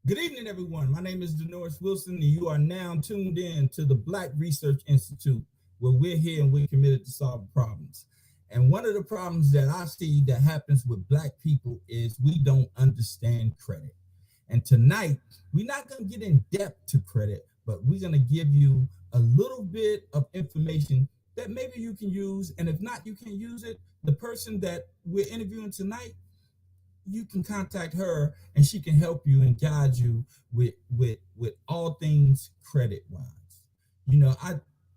Good evening, everyone. My name is Denoris Wilson, and you are now tuned in to the Black Research Institute, where we're here and we're committed to solve problems. And one of the problems that I see that happens with Black people is we don't understand credit. And tonight, we're not going to get in depth to credit, but we're going to give you a little bit of information that maybe you can use. And if not, you can use it. The person that we're interviewing tonight, you can contact her and she can help you and guide you with all things credit wise. You know,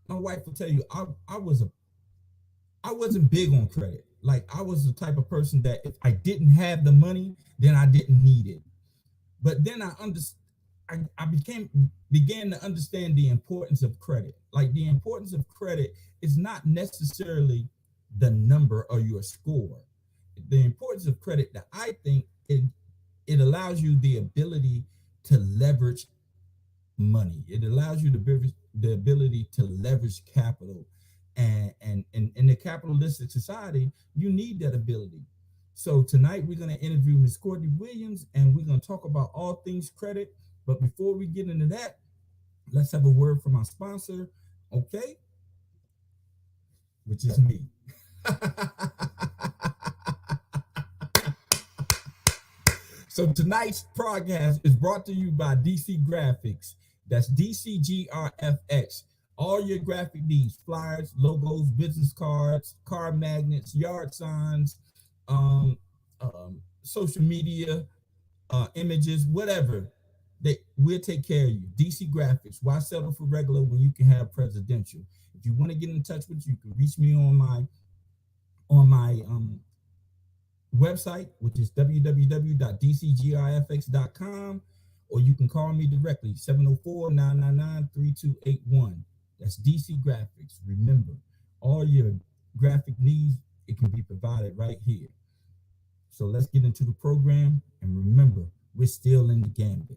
my wife will tell you I wasn't big on credit. Like I was the type of person that if I didn't have the money, then I didn't need it. But then I began to understand the importance of credit. Like the importance of credit is not necessarily the number or your score. The importance of credit that I think it allows you the ability to leverage money. It allows you the ability to leverage capital. And in the capitalistic society, you need that ability. So tonight we're going to interview Ms. Courtney Williams, and we're going to talk about all things credit. But before we get into that, let's have a word from our sponsor, okay? Which is me. So tonight's podcast is brought to you by DC Graphics. That's DCGRFX. All your graphic needs, flyers, logos, business cards, car magnets, yard signs, social media, images, whatever. We'll take care of you. DC Graphics. Why settle for regular when you can have presidential? If you want to get in touch with you can reach me on my website, which is www.dcgrfx.com, or you can call me directly, 704-999-3281. That's DC Graphics. Remember, all your graphic needs, it can be provided right here. So let's get into the program, and remember, we're still in the gambit.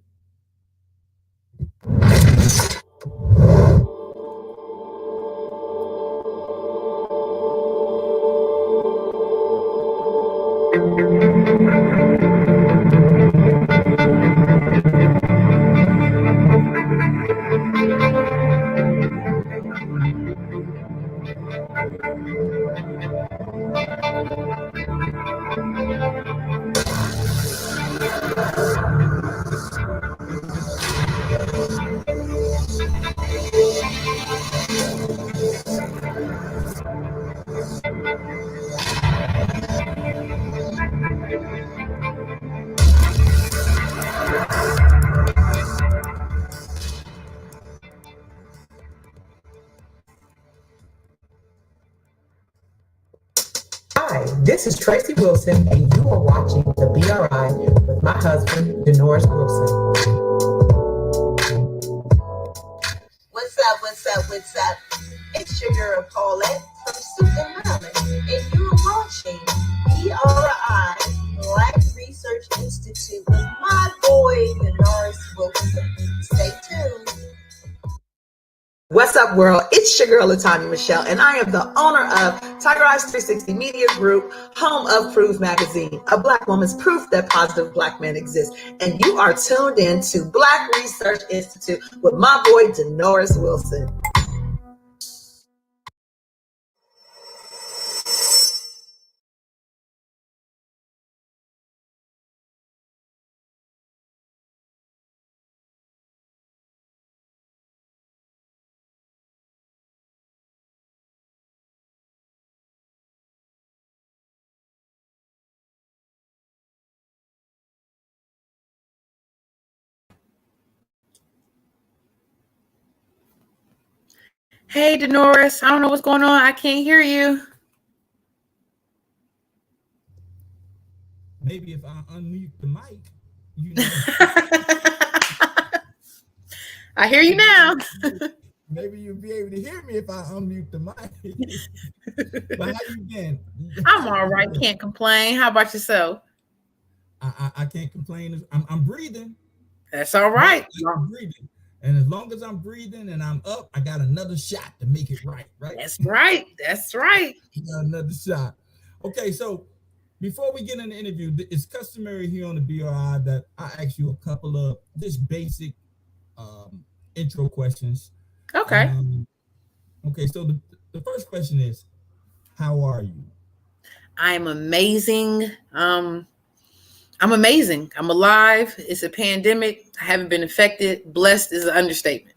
Hi, this is Tracy Wilson, and you are watching the BRI with my husband, Denoris Wilson. What's up? It's your girl Paulette from Susan Maryland, and you're watching BRI, Black Research Institute, with my boy, Denoris Wilson. Stay tuned. What's up, world? It's your girl, Latanya Michelle, and I am the owner of Tiger Eyes 360 Media Group, home of Proof Magazine, a Black woman's proof that positive Black men exist. And you are tuned in to Black Research Institute with my boy, Denoris Wilson. Hey, Denoris, I don't know what's going on. I can't hear you. Maybe if I unmute the mic, you know. I hear you now. Maybe you'll be able to hear me if I unmute the mic. But how you been? I'm all right. Can't complain. How about yourself? I can't complain. I'm breathing. That's all right. I'm breathing. And as long as I'm breathing and I'm up, I got another shot to make it right, right? That's right. That's right. I got another shot. Okay, so Before we get in the interview, it's customary here on the BRI that I ask you a couple of just basic intro questions. Okay. Okay, so the first question is, how are you? I'm amazing. I'm amazing. I'm alive. It's a pandemic. I haven't been affected. Blessed is an understatement.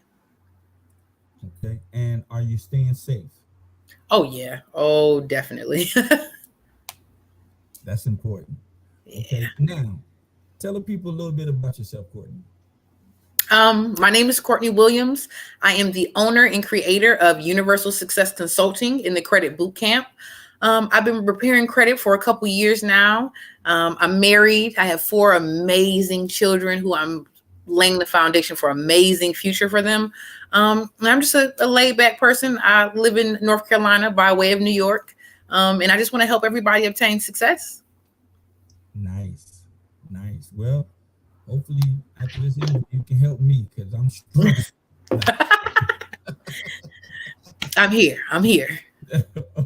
Okay, and are you staying safe? Oh, yeah. Oh, definitely. That's important. Okay, now tell the people a little bit about yourself, Courtney. My name is Courtney Williams. I am the owner and creator of Universal Success Consulting in the Credit Bootcamp. I've been preparing credit for a couple years now. I'm married. I have 4 amazing children who I'm laying the foundation for amazing future for them. And I'm just a laid back person. I live in North Carolina by way of New York. And I just want to help everybody obtain success. Nice. Well, hopefully after this interview you can help me because I'm struggling. I'm here.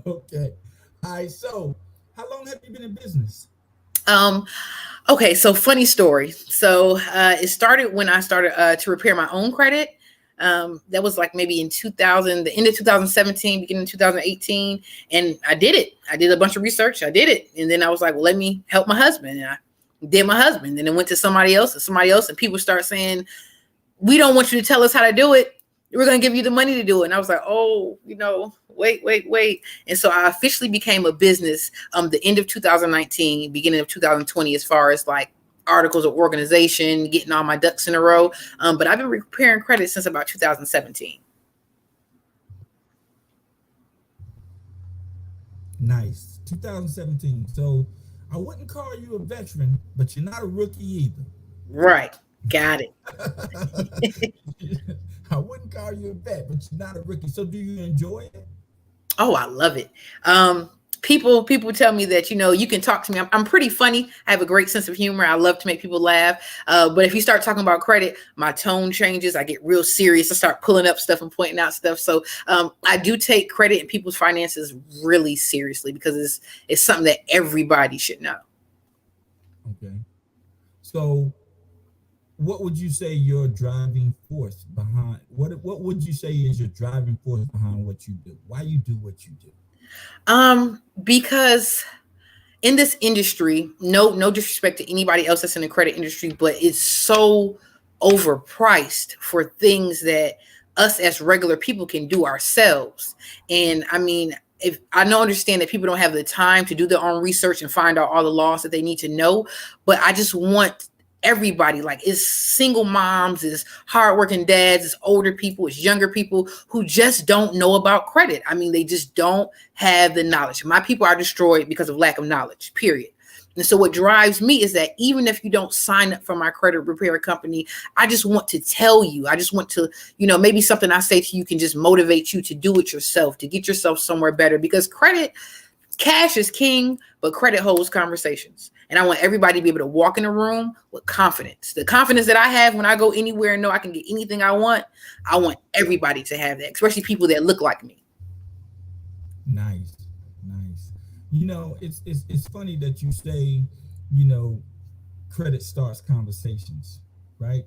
Okay. All right. So, how long have you been in business? Okay. So, funny story. So, it started when I started to repair my own credit. That was like maybe in 2000, the end of 2017, beginning of 2018. And I did it. I did a bunch of research. I did it. And then I was like, well, let me help my husband. And I did my husband. Then it went to somebody else. And people start saying, we don't want you to tell us how to do it. We're going to give you the money to do it. And I was like, oh, wait. And so I officially became a business the end of 2019, beginning of 2020, as far as like articles of organization, getting all my ducks in a row. But I've been repairing credit since about 2017. Nice. 2017. So I wouldn't call you a veteran, but you're not a rookie either. Right. Got it. I wouldn't call you a vet, but you're not a rookie. So do you enjoy it? Oh, I love it. People tell me that, you can talk to me. I'm pretty funny. I have a great sense of humor. I love to make people laugh. But if you start talking about credit, my tone changes. I get real serious. I start pulling up stuff and pointing out stuff. So I do take credit and people's finances really seriously because it's something that everybody should know. Okay. So what would you say your driving force behind what would you say is your driving force behind what you do? Why you do what you do? Because in this industry, no disrespect to anybody else that's in the credit industry, but it's so overpriced for things that us as regular people can do ourselves. And I mean, if I don't understand that people don't have the time to do their own research and find out all the laws that they need to know, but I just want everybody, like it's single moms, it's hardworking dads, it's older people, it's younger people who just don't know about credit. I mean, they just don't have the knowledge. My people are destroyed because of lack of knowledge, period. And so what drives me is that even if you don't sign up for my credit repair company, I just want to tell you, I just want to, maybe something I say to you can just motivate you to do it yourself, to get yourself somewhere better, because cash is king, but credit holds conversations. And I want everybody to be able to walk in a room with confidence. The confidence that I have when I go anywhere and know I can get anything I want everybody to have that, especially people that look like me. Nice. It's funny that you say, credit starts conversations, right?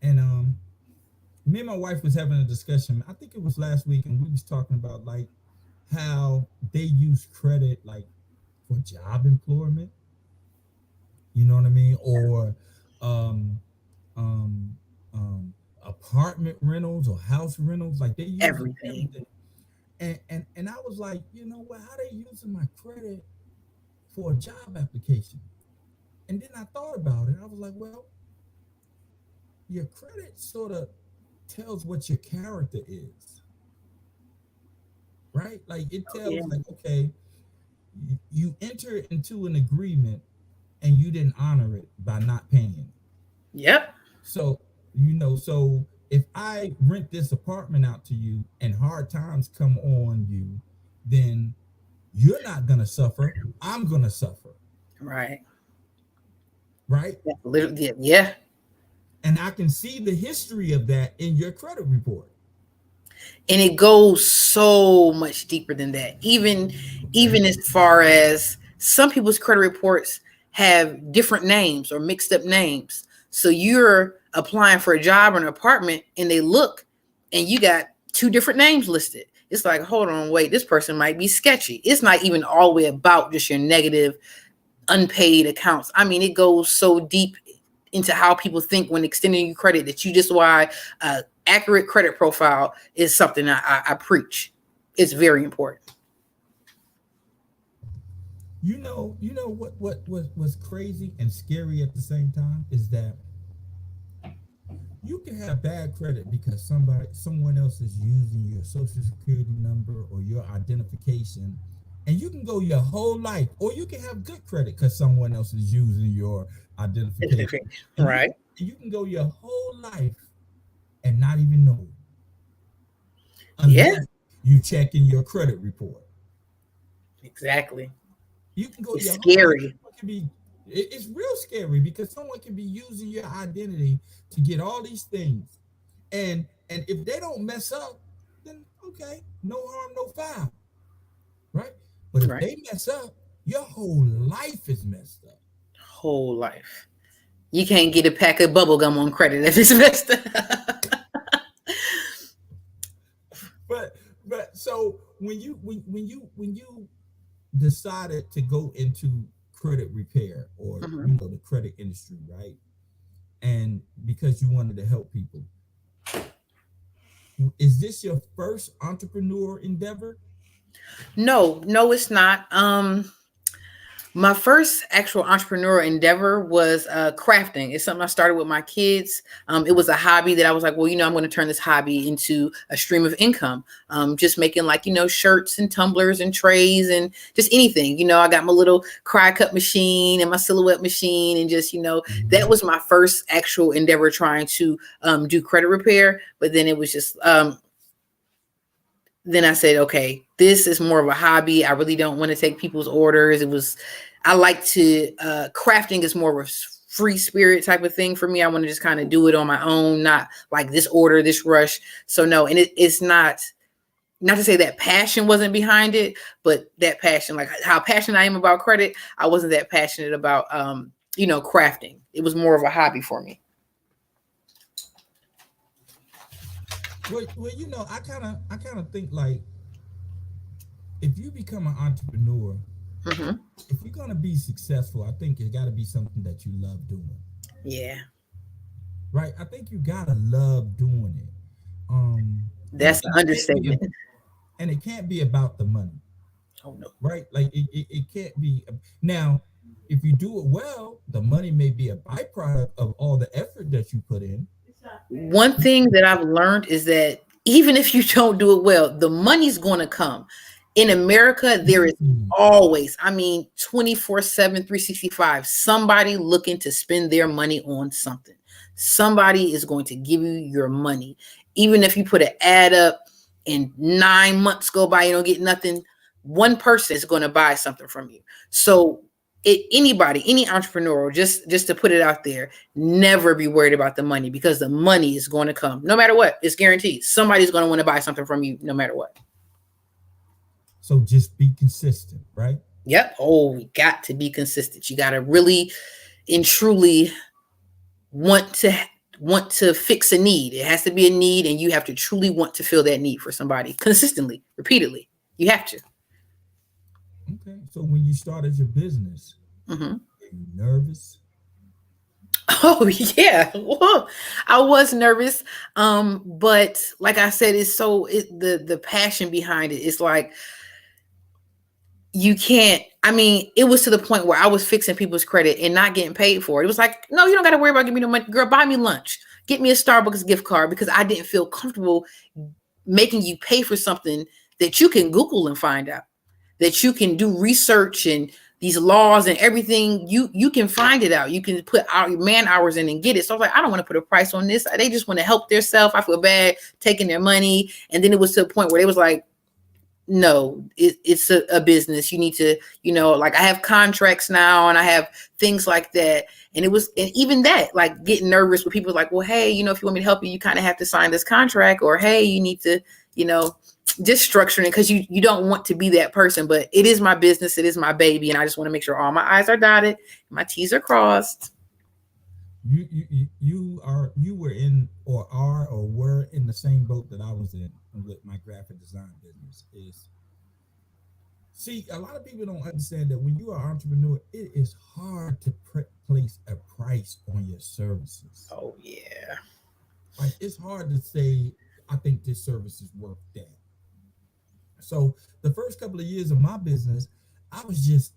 And me and my wife was having a discussion, I think it was last week, and we was talking about like how they use credit like for job employment, you know what I mean, or apartment rentals or house rentals, like they use everything. And I was like, how they using my credit for a job application? And then I thought about it. I was like, well, your credit sort of tells what your character is, right? Like it tells like, okay, you enter into an agreement and you didn't honor it by not paying. Yep. So, so if I rent this apartment out to you and hard times come on you, then you're not going to suffer. I'm going to suffer. Right. Right? Yeah. And I can see the history of that in your credit report. And it goes so much deeper than that. Even as far as some people's credit reports have different names or mixed up names. So you're applying for a job or an apartment and they look and you got 2 different names listed. It's like, hold on, wait, this person might be sketchy. It's not even all the way about just your negative unpaid accounts. I mean, it goes so deep into how people think when extending you credit that you just why accurate credit profile is something I preach. It's very important. You know what was crazy and scary at the same time is that you can have bad credit because someone else is using your social security number or your identification, and you can go your whole life, or you can have good credit because someone else is using your identification. Right. You can go your whole life and not even know it. Unless you check in your credit report. Exactly. You can go. It's scary. It's real scary because someone can be using your identity to get all these things, and if they don't mess up, then okay, no harm, no foul, right? But if they mess up, your whole life is messed up. Whole life. You can't get a pack of bubble gum on credit if it's messed up. But so when you decided to go into credit repair or the credit industry, right? And because you wanted to help people, is this your first entrepreneur endeavor? No, it's not. My first actual entrepreneurial endeavor was crafting. It's something I started with my kids. It was a hobby that I was like, well, I'm going to turn this hobby into a stream of income. Just making shirts and tumblers and trays and just anything. I got my little cry cut machine and my silhouette machine and just, that was my first actual endeavor trying to do credit repair. But then it was just, then I said, okay, this is more of a hobby. I really don't want to take people's orders. I like to, crafting is more of a free spirit type of thing for me. I want to just kind of do it on my own, not like this order, this rush. So no, and it's not to say that passion wasn't behind it, but that passion, like how passionate I am about credit, I wasn't that passionate about, crafting. It was more of a hobby for me. Well, I kind of think like if you become an entrepreneur, if you're gonna be successful, I think it got to be something that you love doing. Yeah. Right. I think you gotta love doing it. That's an understatement. And it can't be about the money. Oh no. Right. Like it can't be. Now, if you do it well, the money may be a byproduct of all the effort that you put in. One thing that I've learned is that even if you don't do it well, the money's going to come. In America, there is always, 24/7, 365, somebody looking to spend their money on something. Somebody is going to give you your money. Even if you put an ad up and 9 months go by, you don't get nothing, one person is going to buy something from you. So any entrepreneur, just to put it out there, never be worried about the money because the money is going to come no matter what. It's guaranteed. Somebody's going to want to buy something from you no matter what. So just be consistent, right? Yep. Oh, we got to be consistent. You got to really and truly want to fix a need. It has to be a need, and you have to truly want to fill that need for somebody consistently, repeatedly. You have to. Okay. So when you started your business, were you nervous? Oh yeah, well, I was nervous, but like I said, the passion behind it is like you can't. It was to the point where I was fixing people's credit and not getting paid for it. It was like, no, you don't got to worry about giving me no money, girl. Buy me lunch, get me a Starbucks gift card because I didn't feel comfortable making you pay for something that you can Google and find out, that you can do research and these laws and everything, you can find it out. You can put man hours in and get it. So I was like, I don't want to put a price on this. They just want to help themselves. I feel bad taking their money. And then it was to the point where they was like, no, it's a business. You need to, like I have contracts now and I have things like that. And even that, like getting nervous with people like, well, hey, if you want me to help you, you kind of have to sign this contract, or, hey, you need to, just structuring it, because you don't want to be that person, but it is my business, it is my baby, and I just want to make sure all my I's are dotted, my T's are crossed. You were in or are or were in the same boat that I was in with my graphic design business. See, a lot of people don't understand that when you are an entrepreneur, it is hard to place a price on your services. Oh yeah, like it's hard to say, I think this service is worth that. So the first couple of years of my business, I was just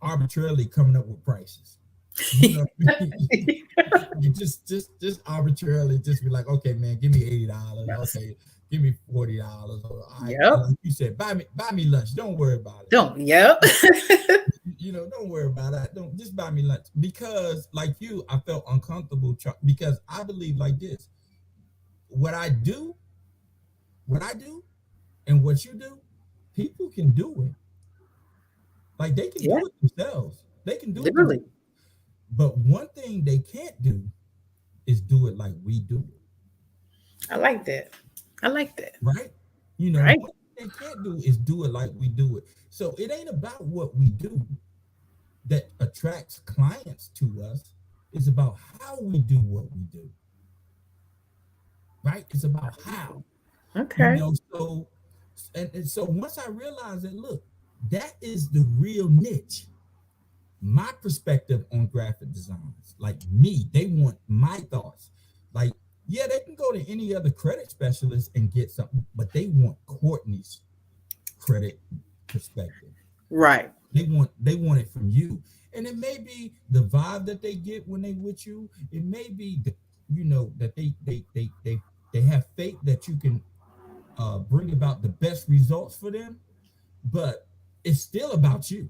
arbitrarily coming up with prices. You know, you just arbitrarily just be like, okay, man, give me $80. Yes. Okay, give me $40. Yep. Like you said, buy me lunch. Don't worry about it. Don't. Yep. Don't worry about it. Don't just buy me lunch, because like you, I felt uncomfortable because I believe like this: what I do, and what you do, people can do it. Like they can do it themselves. They can do Literally. it. But one thing they can't do is do it like we do it. I like that. Right? Right. What they can't do is do it like we do it. So it ain't about what we do that attracts clients to us. It's about how we do what we do. Right? It's about how. Okay. So and so once I realized that, look, that is the real niche. My perspective on graphic designs, like me, they want my thoughts. Like, yeah, they can go to any other credit specialist and get something, but they want Courtney's credit perspective. Right. They want it from you. And it may be the vibe that they get when they with you. It may be that they have faith that you can bring about the best results for them, but it's still about you.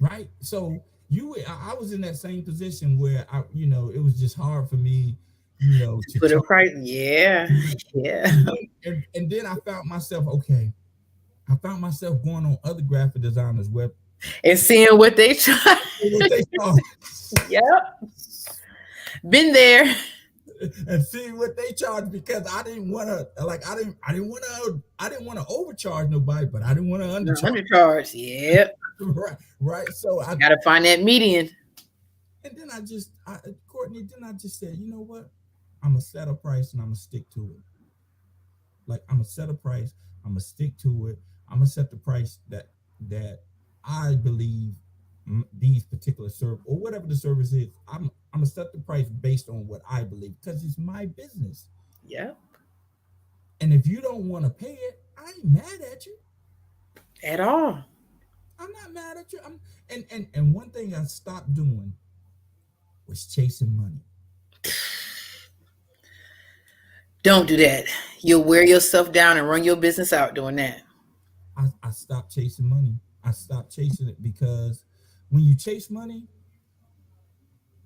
Right. So I was in that same position where it was just hard for me, to put a price. Yeah. And then I found myself going on other graphic designers' web and seeing what they charge. Yep. Been there. And see what they charge, because I didn't want to overcharge nobody, but I didn't want to undercharge. Yep. Right. So I gotta find that median. And then Courtney, I just said, you know what? I'm gonna set a price and I'm gonna stick to it. Like I'm gonna set a price, I'm gonna stick to it. I'm gonna set the price that I believe these particular service or whatever the service is. I'm gonna set the price based on what I believe, because it's my business. Yep. And if you don't want to pay it, I ain't mad at you at all. I'm not mad at you. And one thing I stopped doing was chasing money. Don't do that. You'll wear yourself down and run your business out doing that. I stopped chasing money. I stopped chasing it, because when you chase money,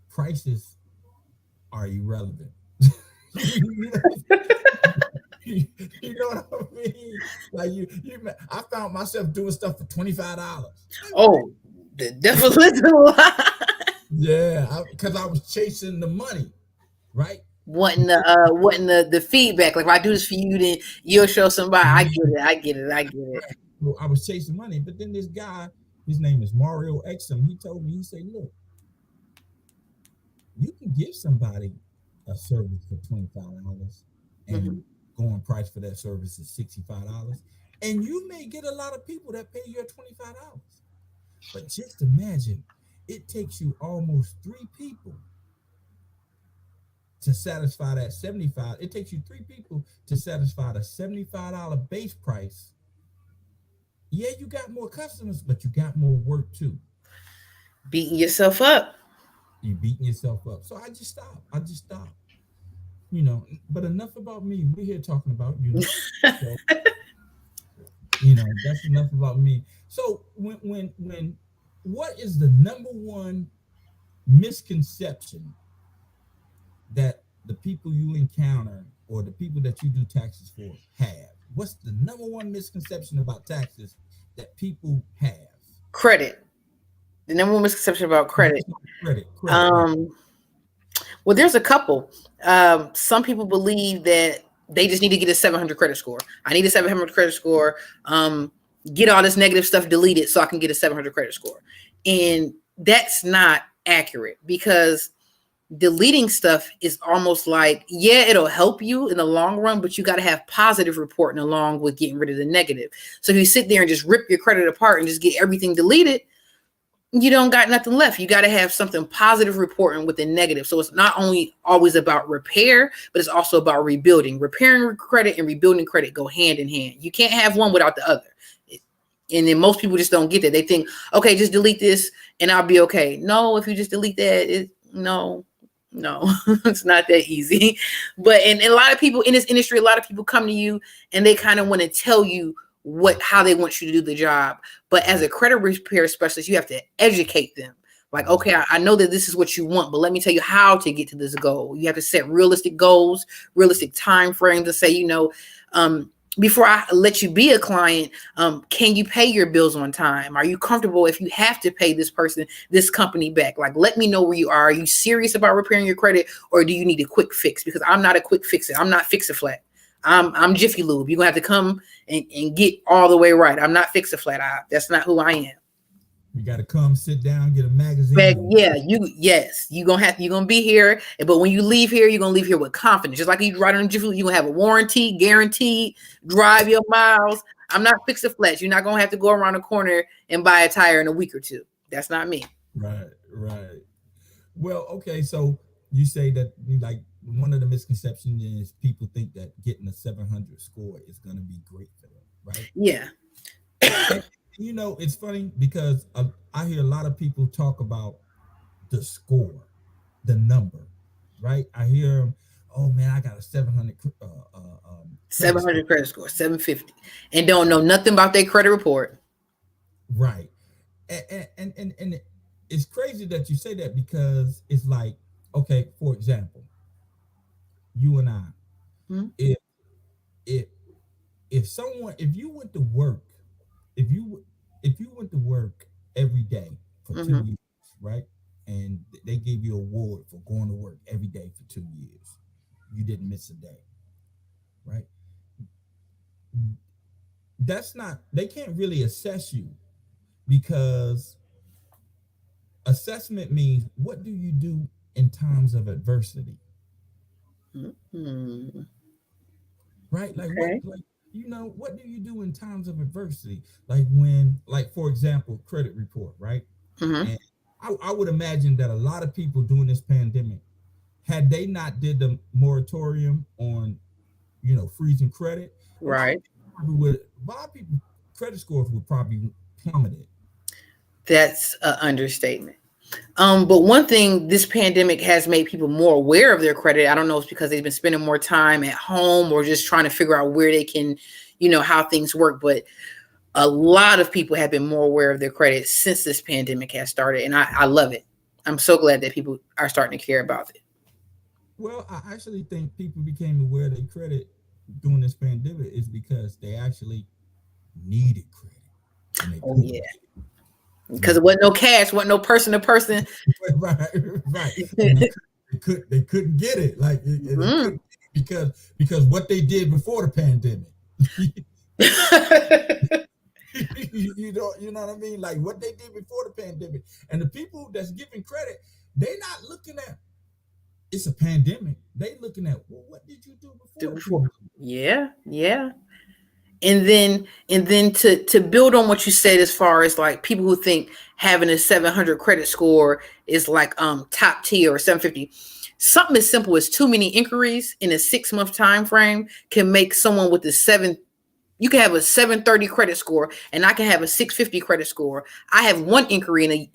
prices are irrelevant. You know what I mean? Like I found myself doing stuff for $25. Oh, the devil is a lie. Yeah, because I was chasing the money, right? Wanting the feedback. Like, if I do this for you, then you'll show somebody. I get it. Right. So I was chasing money, but then this guy, his name is Mario Exum. He told me, he said, look, you can give somebody a service for $25 and going price for that service is $65, and you may get a lot of people that pay you at $25. But just imagine, it takes you almost 3 people to satisfy that $75. It takes you 3 people to satisfy the $75 base price. Yeah, you got more customers, but you got more work too. Beating yourself up. You're beating yourself up. So I just stopped. But enough about me. We're here talking about you. So, that's enough about me. So when what is the number one misconception that the people you encounter or the people that you do taxes for have? What's the number one misconception about taxes that people have? Credit. The number one misconception about credit. Credit. Well, there's a couple. Some people believe that they just need to get a 700 credit score. I need a 700 credit score. Get all this negative stuff deleted so I can get a 700 credit score. And that's not accurate, because deleting stuff is almost like, yeah, it'll help you in the long run, but you got to have positive reporting along with getting rid of the negative. So if you sit there and just rip your credit apart and just get everything deleted, you don't got nothing left. You got to have something positive reporting with the negative. So it's not only always about repair, but it's also about rebuilding. Repairing credit and rebuilding credit go hand in hand. You can't have one without the other. And then most people just don't get that. They think, okay, just delete this and I'll be okay. No, if you just delete that, no, it's not that easy. But and a lot of people in this industry, a lot of people come to you and they kind of want to tell you how they want you to do the job. But as a credit repair specialist, you have to educate them. Like, okay, I know that this is what you want, but let me tell you how to get to this goal. You have to set realistic goals, realistic time frames to say, before I let you be a client, can you pay your bills on time? Are you comfortable if you have to pay this person, this company back? Like, let me know where you are. Are you serious about repairing your credit, or do you need a quick fix? Because I'm not a quick fixer. I'm not Fix-A-Flat. I'm Jiffy Lube. You're gonna have to come and get all the way right. I'm not Fix-A-Flat. That's not who I am. You got to come, sit down, get a magazine. But yeah, you're gonna be here. But when you leave here, you're gonna leave here with confidence. Just like you ride on Jiffy Lube, you're gonna have a warranty, guaranteed, drive your miles. I'm not Fix-A-Flat. You're not gonna have to go around the corner and buy a tire in a week or two. That's not me. Right. Well, okay, so you say that, like, one of the misconceptions is people think that getting a 700 score is going to be great for them, right? Yeah. And, it's funny because I hear a lot of people talk about the score, the number, right? I hear them, oh man, I got a 700 700 credit score, 750, and don't know nothing about their credit report. Right. And it's crazy that you say that, because it's like, okay, for example, you and I, if you went to work, if you went to work every day for 2 years, right? And they gave you an award for going to work every day for 2 years. You didn't miss a day, right? They can't really assess you, because assessment means, what do you do in times of adversity? Right? Like, okay. What do you do in times of adversity? Like for example, credit report, right? And I would imagine that a lot of people during this pandemic, had they not did the moratorium on, freezing credit, right? A lot of people credit scores would probably plummeted. That's an understatement. But one thing, this pandemic has made people more aware of their credit. I don't know if it's because they've been spending more time at home or just trying to figure out where they can, how things work. But a lot of people have been more aware of their credit since this pandemic has started. And I love it. I'm so glad that people are starting to care about it. Well, I actually think people became aware of their credit during this pandemic is because they actually needed credit. Oh, yeah. Because it wasn't no cash, wasn't no person to person. Right. They couldn't get it, because what they did before the pandemic. you know what I mean? Like what they did before the pandemic, and the people that's giving credit, they're not looking at it's a pandemic. They looking at, well, what did you do before? Yeah. And then to build on what you said, as far as like people who think having a 700 credit score is like top tier or 750, something as simple as too many inquiries in a 6-month time frame can make someone with you can have a 730 credit score and I can have a 650 credit score. I have one inquiry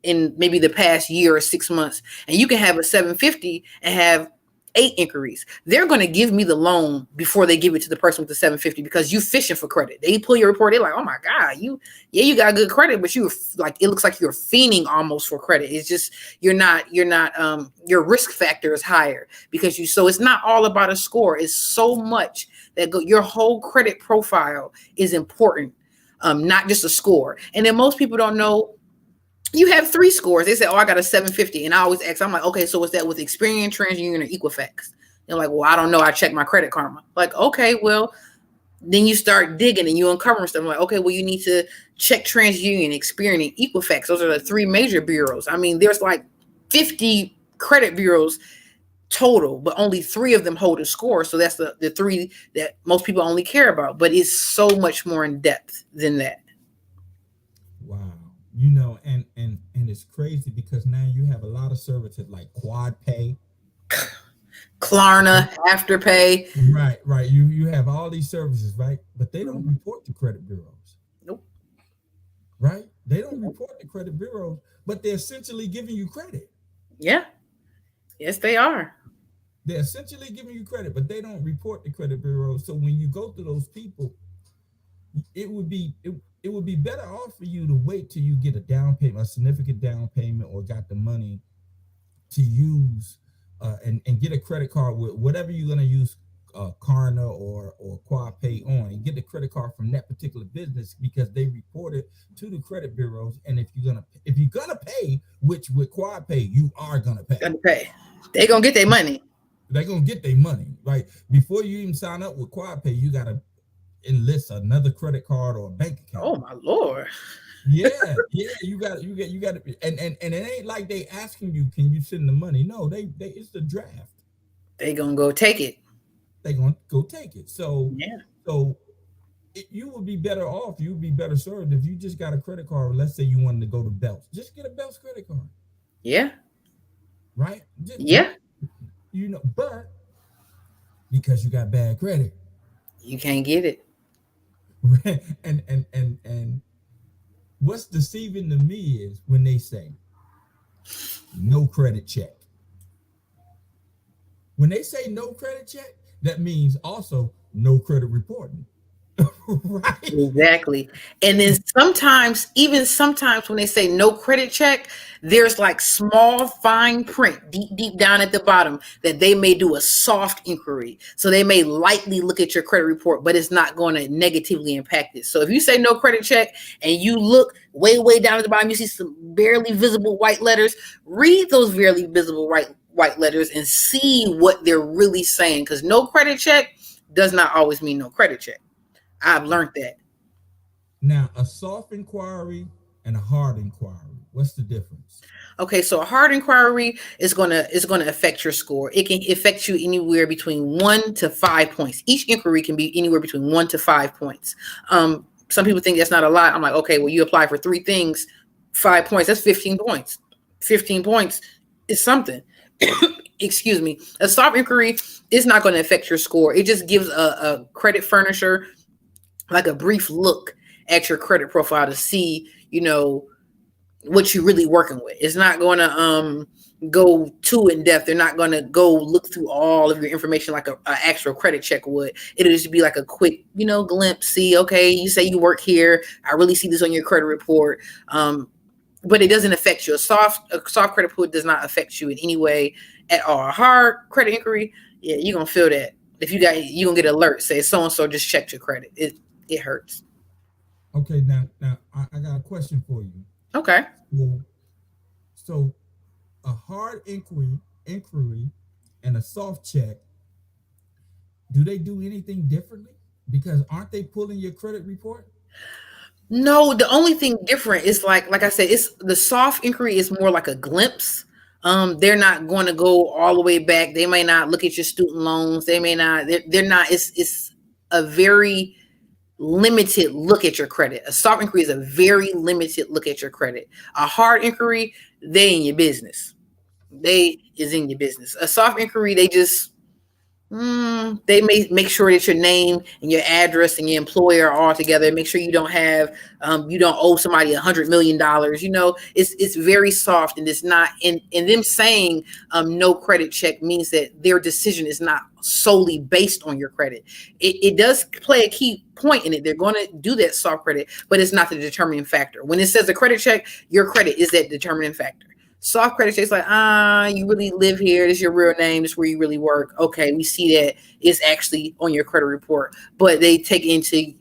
in maybe the past year or 6 months, and you can have a 750 and have 8 inquiries. They're going to give me the loan before they give it to the person with the 750, because you fishing for credit. They pull your report. They're like, oh my God, you got good credit, but you like, it looks like you're fiending almost for credit. It's just, you're not, your risk factor is higher so it's not all about a score. It's so much that your whole credit profile is important. Not just a score. And then most people don't know, you have 3 scores. They say, oh, I got a 750. And I always ask, I'm like, okay, so is that with Experian, TransUnion, or Equifax? They're like, well, I don't know. I check my Credit Karma. Like, okay, well, then you start digging and you uncover stuff. I'm like, okay, well, you need to check TransUnion, Experian, and Equifax. Those are the 3 major bureaus. I mean, there's like 50 credit bureaus total, but only 3 of them hold a score. So that's the 3 that most people only care about. But it's so much more in depth than that. Wow. You know, and it's crazy because now you have a lot of services like Quad Pay, Klarna, Afterpay. Right. You have all these services, right? But they don't report to credit bureaus. Nope. Right? They don't report to credit bureaus, but they're essentially giving you credit. Yeah. Yes, they are. They're essentially giving you credit, but they don't report to credit bureaus. So when you go to those people, it would be better off for you to wait till you get a down payment, a significant down payment, or got the money to use and get a credit card with whatever you're going to use, Klarna or Quad Pay on, and get the credit card from that particular business because they report it to the credit bureaus. And if you're gonna pay, which with Quad Pay you are gonna pay, they're gonna get their money. They're gonna get their money, right? Before you even sign up with Quad Pay, you gotta enlist another credit card or a bank account. Oh my Lord. Yeah, you got, and it ain't like they asking you, can you send the money? No, they it's the draft. They gonna go take it. They're gonna go take it. So yeah. So you would be better off. You'd be better served if you just got a credit card. Let's say you wanted to go to Belts, just get a Belts credit card. Yeah. Right. You know, but because you got bad credit, you can't get it. Right. And what's deceiving to me is when they say no credit check. When they say no credit check, that means also no credit reporting. Right? Exactly. And then sometimes when they say no credit check, there's like small fine print deep down at the bottom that they may do a soft inquiry. So they may lightly look at your credit report, but it's not going to negatively impact it. So if you say no credit check and you look way down at the bottom, you see some barely visible white letters, read those barely visible white letters and see what they're really saying, because no credit check does not always mean no credit check. I've learned that. Now, a soft inquiry and a hard inquiry, what's the difference? Okay, so a hard inquiry is gonna affect your score. It can affect you anywhere between 1 to 5 points. Each inquiry can be anywhere between 1 to 5 points. Some people think that's not a lot. I'm like, okay, well, you apply for 3 things, 5 points. That's 15 points. 15 points is something. Excuse me. A soft inquiry is not going to affect your score. It just gives a credit furnisher like a brief look at your credit profile to see, you know, what you're really working with. It's not going to go too in depth. They're not going to go look through all of your information like a actual credit check would. It'll just be like a quick, you know, glimpse. See, okay, you say you work here. I really see this on your credit report. But it doesn't affect you. A soft credit report does not affect you in any way at all. A hard credit inquiry, yeah, you're going to feel that. If you're going to get alert, say so-and-so just checked your credit. It hurts. Okay, now I got a question for you. Okay. So a hard inquiry and a soft check, do they do anything differently? Because aren't they pulling your credit report? No, the only thing different is like I said, it's the soft inquiry is more like a glimpse. They're not going to go all the way back. They may not look at your student loans. They may not. They're not. It's a very limited look at your credit. A soft inquiry is a very limited look at your credit. A hard inquiry, they in your business. They is in your business. A soft inquiry, they just they may make sure that your name and your address and your employer are all together. Make sure you don't have you don't owe somebody $100 million. You know, it's very soft, and it's not. And them saying no credit check means that their decision is not solely based on your credit. It does play a key point in it. They're going to do that soft credit, but it's not the determining factor. When it says a credit check, your credit is that determining factor. Soft credit check's like, you really live here. This is your real name. This is where you really work. Okay, we see that it's actually on your credit report, but they take into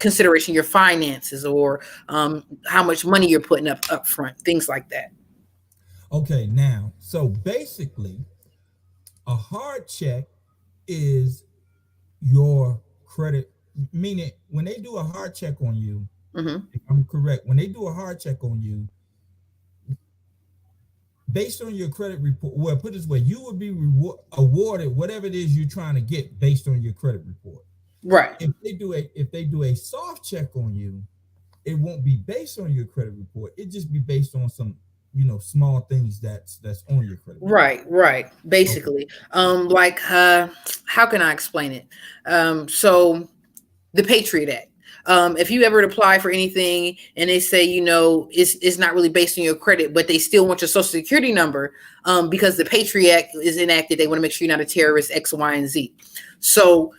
consideration your finances or how much money you're putting up front, things like that. Okay, now, so basically, a hard check is your credit, meaning when they do a hard check on you, if I'm correct, when they do a hard check on you, based on your credit report, well, put it this way, you will be awarded whatever it is you're trying to get based on your credit report. Right. If they do a soft check on you, it won't be based on your credit report. It just be based on some, small things that's on your credit report. Right. Basically. Okay. How can I explain it? So the Patriot Act. If you ever apply for anything and they say, it's not really based on your credit, but they still want your social security number, because the Patriot Act is enacted, they want to make sure you're not a terrorist, X, Y, and Z. So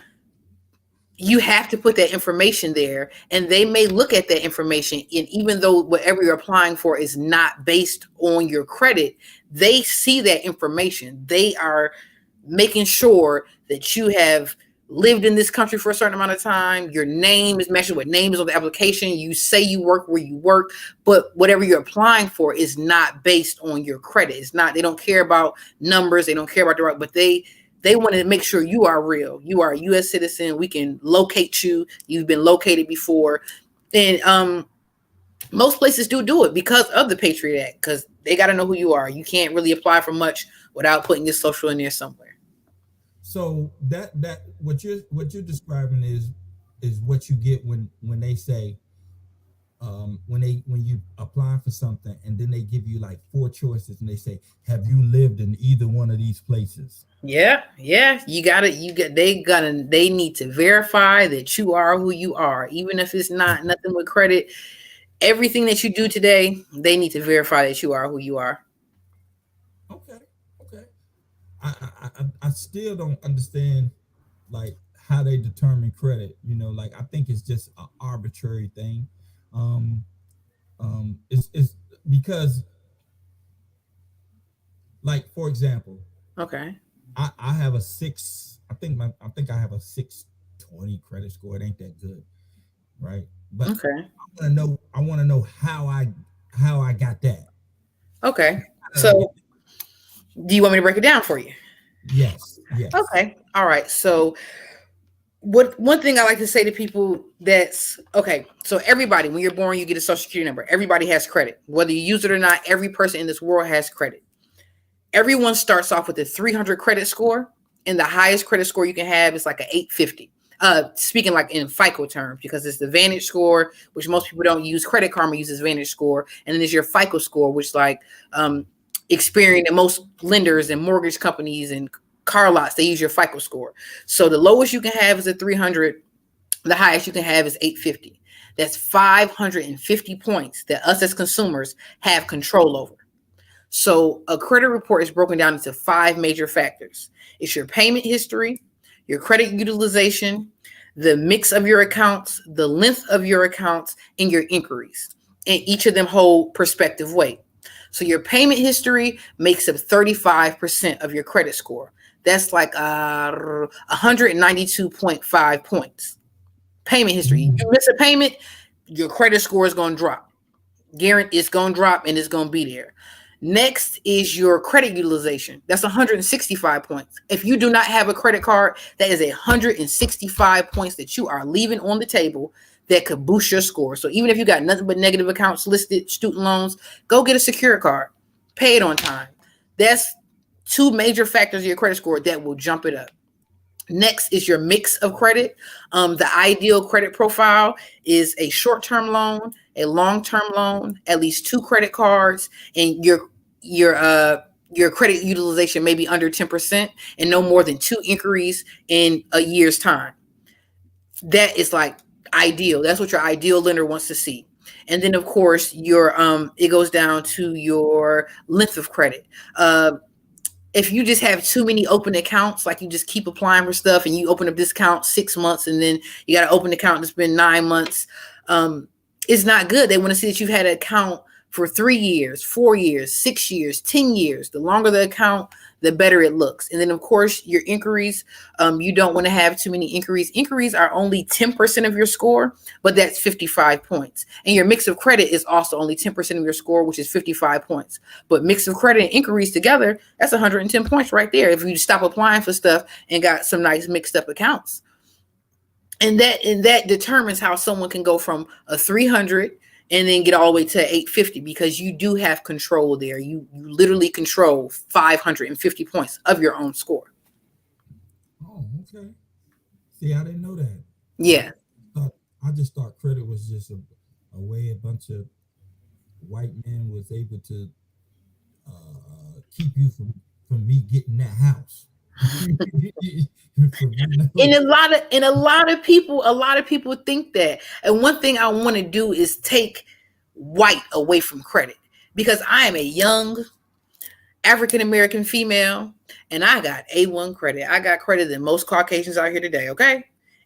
you have to put that information there, and they may look at that information, and even though whatever you're applying for is not based on your credit, they see that information. They are making sure that you have lived in this country for a certain amount of time. Your name is matching what name is on the application. You say you work where you work, but whatever you're applying for is not based on your credit. It's not, they don't care about numbers. They don't care about the right, but they want to make sure you are real. You are a U.S. citizen. We can locate you. You've been located before. And most places do it because of the Patriot Act, because they got to know who you are. You can't really apply for much without putting your social in there somewhere. So that what you're describing is what you get when they say when you apply for something and then they give you like 4 choices and they say, have you lived in either one of these places? Yeah. They need to verify that you are who you are, even if it's not nothing with credit. Everything that you do today, they need to verify that you are who you are. Okay. I still don't understand like how they determine credit. Like I think it's just an arbitrary thing. It's because, like, for example, okay, I have a 6. I think I have a 620 credit score. It ain't that good, right? But okay, I want to know how I got that. Okay, so do you want me to break it down for you? Yes. Okay, all right. So one thing I like to say to people, that's okay. So everybody, when you're born, you get a social security number. Everybody has credit, whether you use it or not. Every person in this world has credit. Everyone starts off with a 300 credit score, and the highest credit score you can have is like an 850. Speaking like in FICO terms, because it's the Vantage score, which most people don't use. Credit Karma uses Vantage score, and then there's your FICO score, which like Experian and most lenders and mortgage companies and car lots, they use your FICO score. So the lowest you can have is a 300. The highest you can have is 850. That's 550 points that us as consumers have control over. So a credit report is broken down into 5 major factors. It's your payment history, your credit utilization, the mix of your accounts, the length of your accounts, and your inquiries. And each of them hold prospective weight. So your payment history makes up 35% of your credit score. That's like 192.5 points. Payment history. You miss a payment, your credit score is going to drop. Guarantee it's going to drop, and it's going to be there. Next is your credit utilization. That's 165 points. If you do not have a credit card, that is 165 points that you are leaving on the table that could boost your score. So even if you got nothing but negative accounts listed, student loans, go get a secure card. Pay it on time. That's 2 major factors of your credit score that will jump it up. Next is your mix of credit. The ideal credit profile is a short-term loan, a long-term loan, at least 2 credit cards, and your credit utilization may be under 10% and no more than 2 inquiries in a year's time. That is like ideal. That's what your ideal lender wants to see. And then of course your it goes down to your length of credit. If you just have too many open accounts, like you just keep applying for stuff and you open up this account 6 months and then you got to open an account that's been 9 months, it's not good. They want to see that you've had an account for 3 years, 4 years, 6 years, 10 years. The longer the account, the better it looks. And then, of course, your inquiries, you don't want to have too many inquiries. Inquiries are only 10% of your score, but that's 55 points. And your mix of credit is also only 10% of your score, which is 55 points. But mix of credit and inquiries together, that's 110 points right there if you stop applying for stuff and got some nice mixed up accounts. And that determines how someone can go from a 300 and then get all the way to 850, because you do have control there. You literally control 550 points of your own score. Oh, okay. See, I didn't know that. Yeah. I just thought credit was just a way a bunch of white men was able to keep you from me getting that house. And a lot of people think that. And one thing I want to do is take white away from credit, because I am a young African-American female and I got A1 credit. I got credit than most Caucasians out here today. Okay.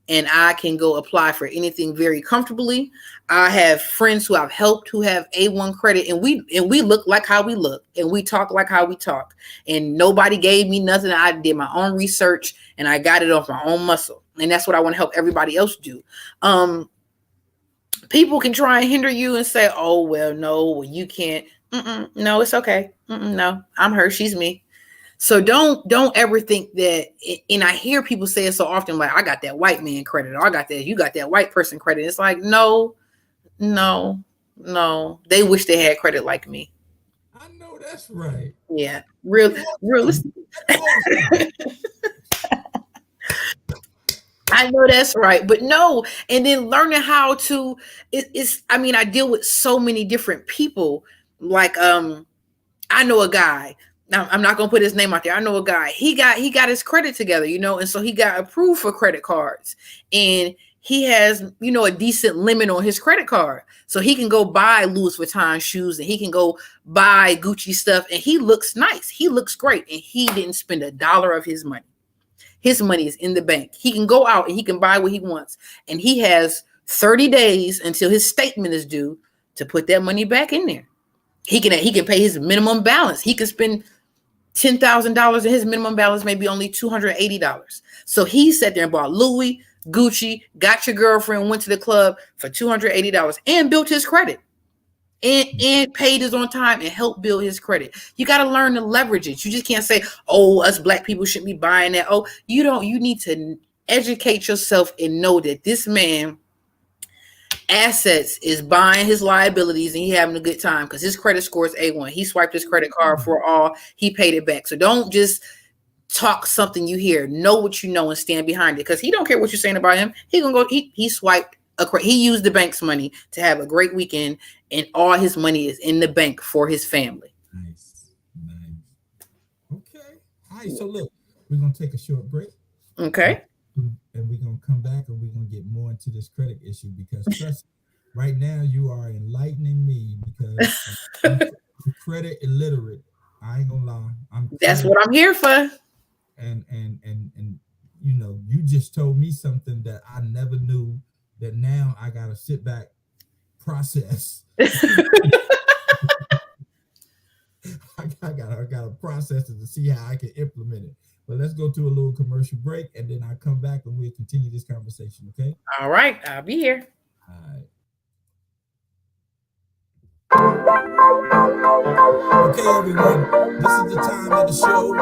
And I can go apply for anything very comfortably. I have friends who I've helped who have A1 credit, and we look like how we look, and we talk like how we talk. And nobody gave me nothing. I did my own research and I got it off my own muscle. And that's what I want to help everybody else do. People can try and hinder you and say, "Oh, well, no, well, you can't." No, it's okay. No, I'm her. She's me. So don't ever think that, and I hear people say it so often, like, I got that white man credit, or I got that, you got that white person credit. It's like, no. They wish they had credit like me. I know that's right. Yeah. Realistic. I know that's right, but no. And then learning how to, I deal with so many different people. Like, I know a guy. Now, I'm not going to put his name out there. I know a guy, he got his credit together, and so he got approved for credit cards, and he has, a decent limit on his credit card. So he can go buy Louis Vuitton shoes, and he can go buy Gucci stuff, and he looks nice. He looks great. And he didn't spend $1 of his money. His money is in the bank. He can go out and he can buy what he wants. And he has 30 days until his statement is due to put that money back in there. He can pay his minimum balance. He can spend $10,000 and his minimum balance may be only $280. So he sat there and bought Louis, Gucci, got your girlfriend, went to the club for $280 and built his credit and paid his on time and helped build his credit. You got to learn to leverage it. You just can't say, "Oh, us black people shouldn't be buying that." Oh, you need to educate yourself and know that this man assets is buying his liabilities and he having a good time because his credit score is A1. He swiped his credit card for all. He paid it back. So don't just talk something you hear. Know what you know and stand behind it, because he don't care what you're saying about him. He gonna go. He swiped. He used the bank's money to have a great weekend, and all his money is in the bank for his family. Nice. Okay. All right. So look, we're gonna take a short break. Okay. And we're going to come back and we're going to get more into this credit issue, because trust me, right now you are enlightening me, because I'm credit illiterate. I ain't going to lie. That's what I'm here for. And you just told me something that I never knew, that now I got to sit back, process. I got to process it to see how I can implement it. But let's go to a little commercial break, and then I'll come back and we'll continue this conversation, okay? All right, I'll be here. All right. Okay, everyone, this is the time of the show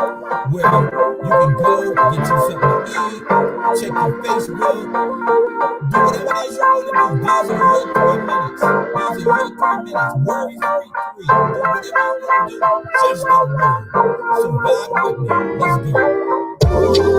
where you can go get you something to eat, check your Facebook, do whatever it is you want to do. These are your 3 minutes. Worry free. Do whatever you want to do. Just don't worry. So vibe with me. Let's go.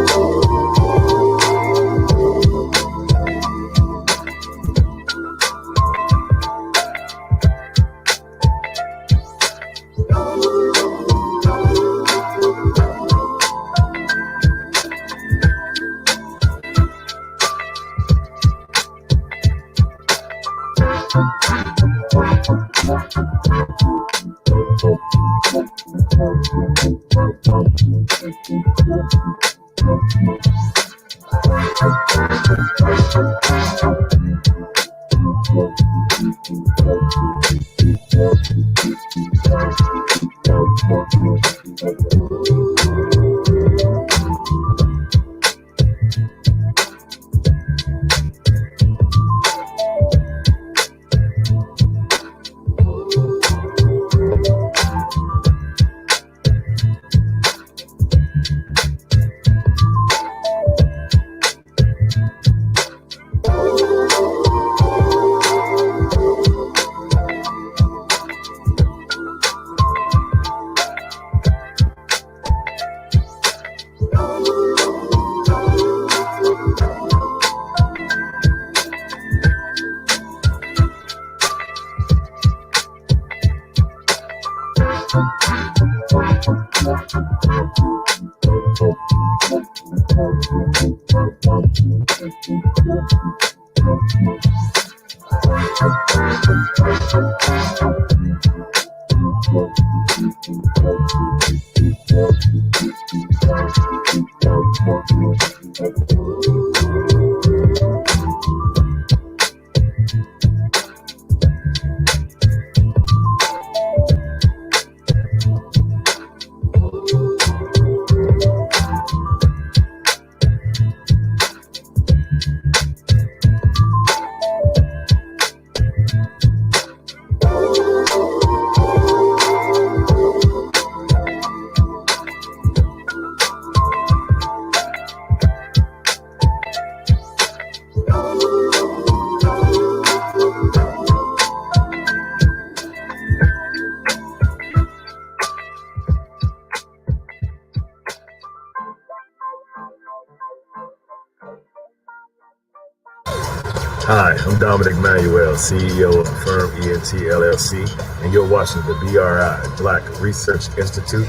Hi, I'm Dominic Manuel, CEO of the firm ENT LLC, and you're watching the BRI, Black Research Institute,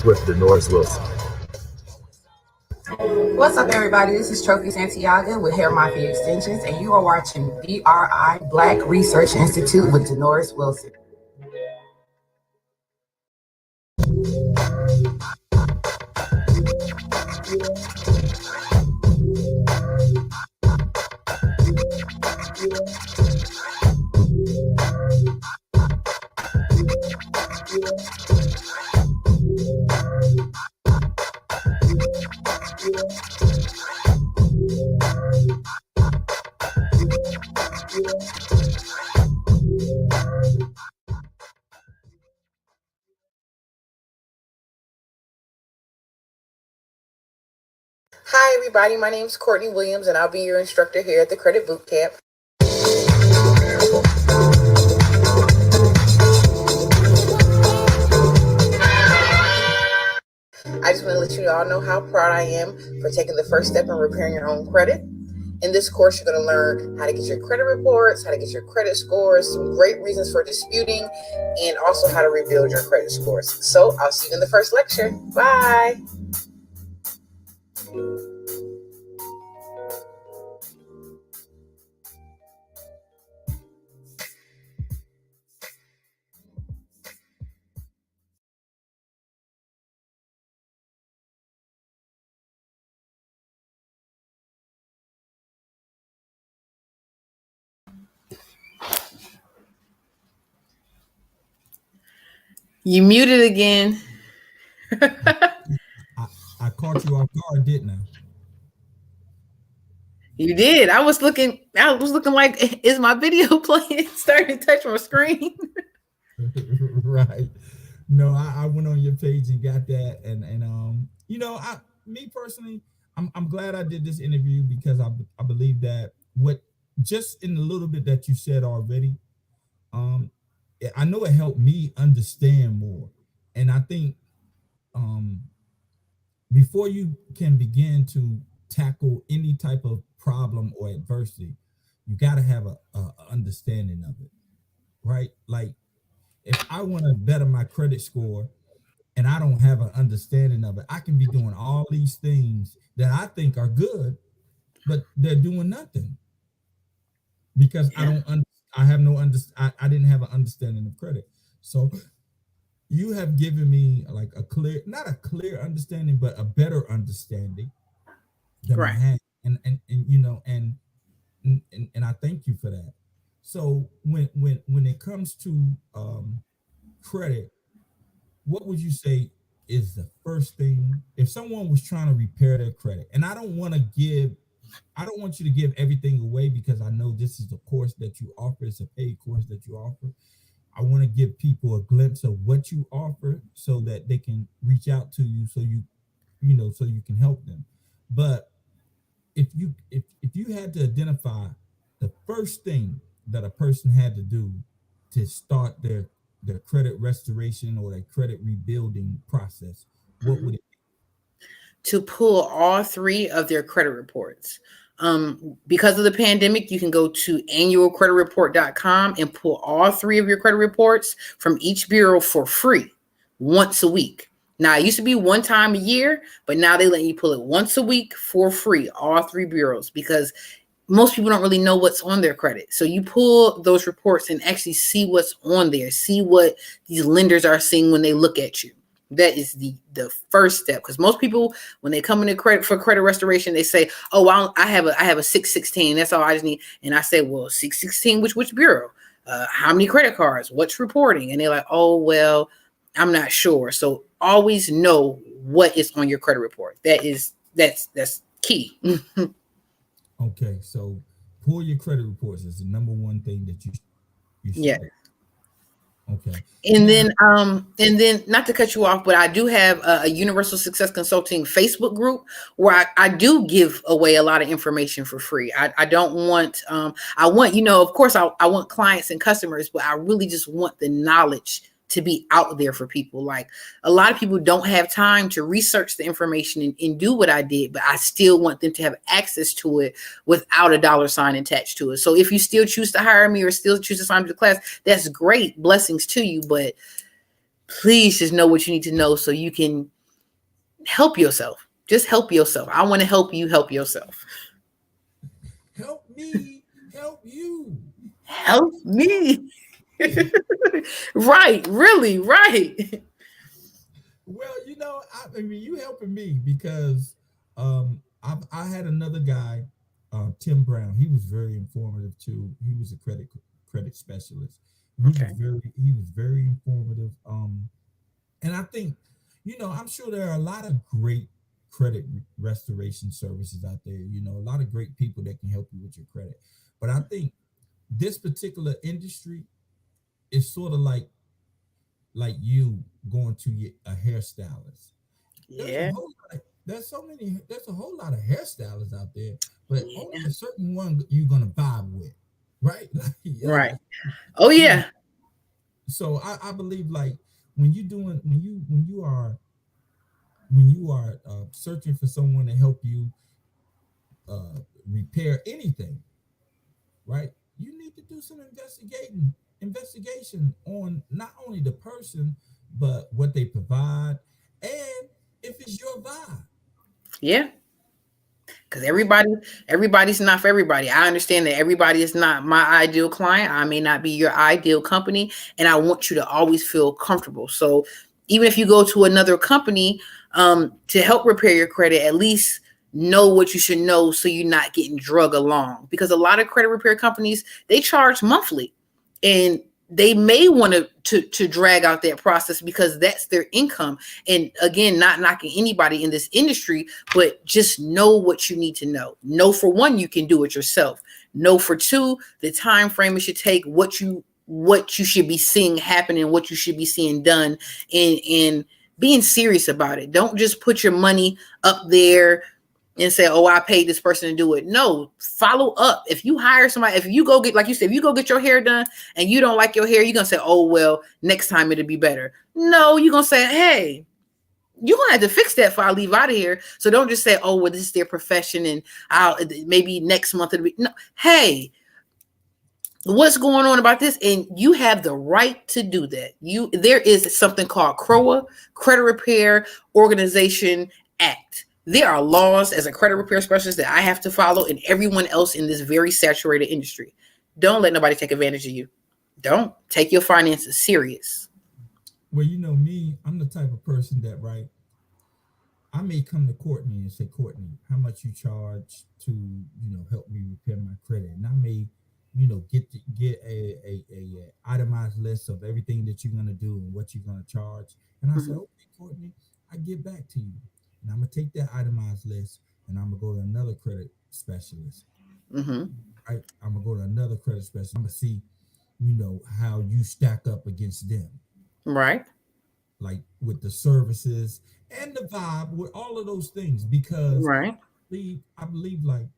with Denores Wilson. What's up, everybody? This is Trophy Santiago with Hair Mafia Extensions, and you are watching BRI, Black Research Institute with Denores Wilson. Hi, everybody. My name is Courtney Williams, and I'll be your instructor here at the Credit Boot Camp. I just want to let you all know how proud I am for taking the first step in repairing your own credit. In this course, you're going to learn how to get your credit reports, how to get your credit scores, some great reasons for disputing, and also how to rebuild your credit scores. So I'll see you in the first lecture. Bye. You muted again. I caught you off guard, didn't I? You did. I was looking like, is my video playing? Starting to touch my screen. Right. No, I went on your page and got that, and me personally, I'm glad I did this interview because I believe that what just in the little bit that you said already, I know it helped me understand more, and I think before you can begin to tackle any type of problem or adversity, you got to have a understanding of it, right? Like if I want to better my credit score and I don't have an understanding of it, I can be doing all these things that I think are good, but they're doing nothing because I didn't have an understanding of credit. So you have given me like not a clear understanding, but a better understanding than I had. And I thank you for that. So when it comes to credit, what would you say is the first thing if someone was trying to repair their credit? And I don't want you to give everything away because I know this is the course that you offer. It's a paid course that you offer. I want to give people a glimpse of what you offer so that they can reach out to you so you can help them. But if you had to identify the first thing that a person had to do to start their credit restoration or their credit rebuilding process, what would it be? To pull all 3 of their credit reports. Because of the pandemic, you can go to annualcreditreport.com and pull all 3 of your credit reports from each bureau for free once a week. Now, it used to be one time a year, but now they let you pull it once a week for free, all 3 bureaus, because most people don't really know what's on their credit. So you pull those reports and actually see what's on there, see what these lenders are seeing when they look at you. That is the first step, because most people, when they come into credit for credit restoration, they say, "Oh, well, I have a 616. That's all I just need." And I say, "Well, 616, which bureau? How many credit cards? What's reporting?" And they're like, "Oh, well, I'm not sure." So always know what is on your credit report. That's key. Okay, so pull your credit reports is the number one thing that you should Yeah. do. Okay. And then not to cut you off, but I do have a Universal Success Consulting Facebook group where I do give away a lot of information for free. I don't want, I want, of course I want clients and customers, but I really just want the knowledge to be out there for people. Like, a lot of people don't have time to research the information and do what I did, but I still want them to have access to it without a $ attached to it. So if you still choose to hire me or still choose to sign up to the class, that's great. Blessings to you. But please just know what you need to know so you can help yourself. Just help yourself. I want to help you help yourself. Help me, help you. Help me. Right, really, right. Well, I mean, you helping me because I had another guy, Tim Brown. He was very informative too. He was a credit specialist. He was very informative. And I think, I'm sure there are a lot of great credit restoration services out there. A lot of great people that can help you with your credit. But I think this particular industry is sort of like you going to a hairstylist. Yeah. There's a whole lot of hairstylists out there, but only a certain one you're gonna vibe with, right? Right. Oh yeah. So I believe, like, when you are searching for someone to help you repair anything, right? You need to do some investigation on not only the person, but what they provide and if it's your vibe. Yeah. Because everybody's not for everybody. I understand that everybody is not my ideal client. I may not be your ideal company, and I want you to always feel comfortable. So even if you go to another company to help repair your credit, at least know what you should know so you're not getting drug along. Because a lot of credit repair companies, they charge monthly, and they may want to drag out that process because that's their income. And again, not knocking anybody in this industry, but just know what you need to know. Know, for one, you can do it yourself. Know, for two, the time frame it should take, what you should be seeing happen and what you should be seeing done, and being serious about it. Don't just put your money up there and say, "Oh, I paid this person to do it." No, follow up. If you hire somebody, if you go get, like you said, if you go get your hair done and you don't like your hair, you're going to say, "Oh, well, next time it'll be better." No, you're going to say, "Hey, you're going to have to fix that before I leave out of here." So don't just say, "Oh, well, this is their profession and maybe next month it'll be." No, hey, what's going on about this? And you have the right to do that. There is something called CROA, Credit Repair Organization Act. There are laws as a credit repair specialist that I have to follow, and everyone else in this very saturated industry. Don't let nobody take advantage of you. Don't take your finances serious. Well, me, I'm the type of person that, right, I may come to Courtney and say, "Courtney, how much you charge to, help me repair my credit?" And I may get a itemized list of everything that you're gonna do and what you're gonna charge. And I said, okay, Courtney, I get back to you, and I'm gonna take that itemized list and I'm gonna go to another credit specialist. Right, I'm gonna go to another credit specialist. I'm gonna see, how you stack up against them, Right. like with the services and the vibe, with all of those things, because Right. I believe like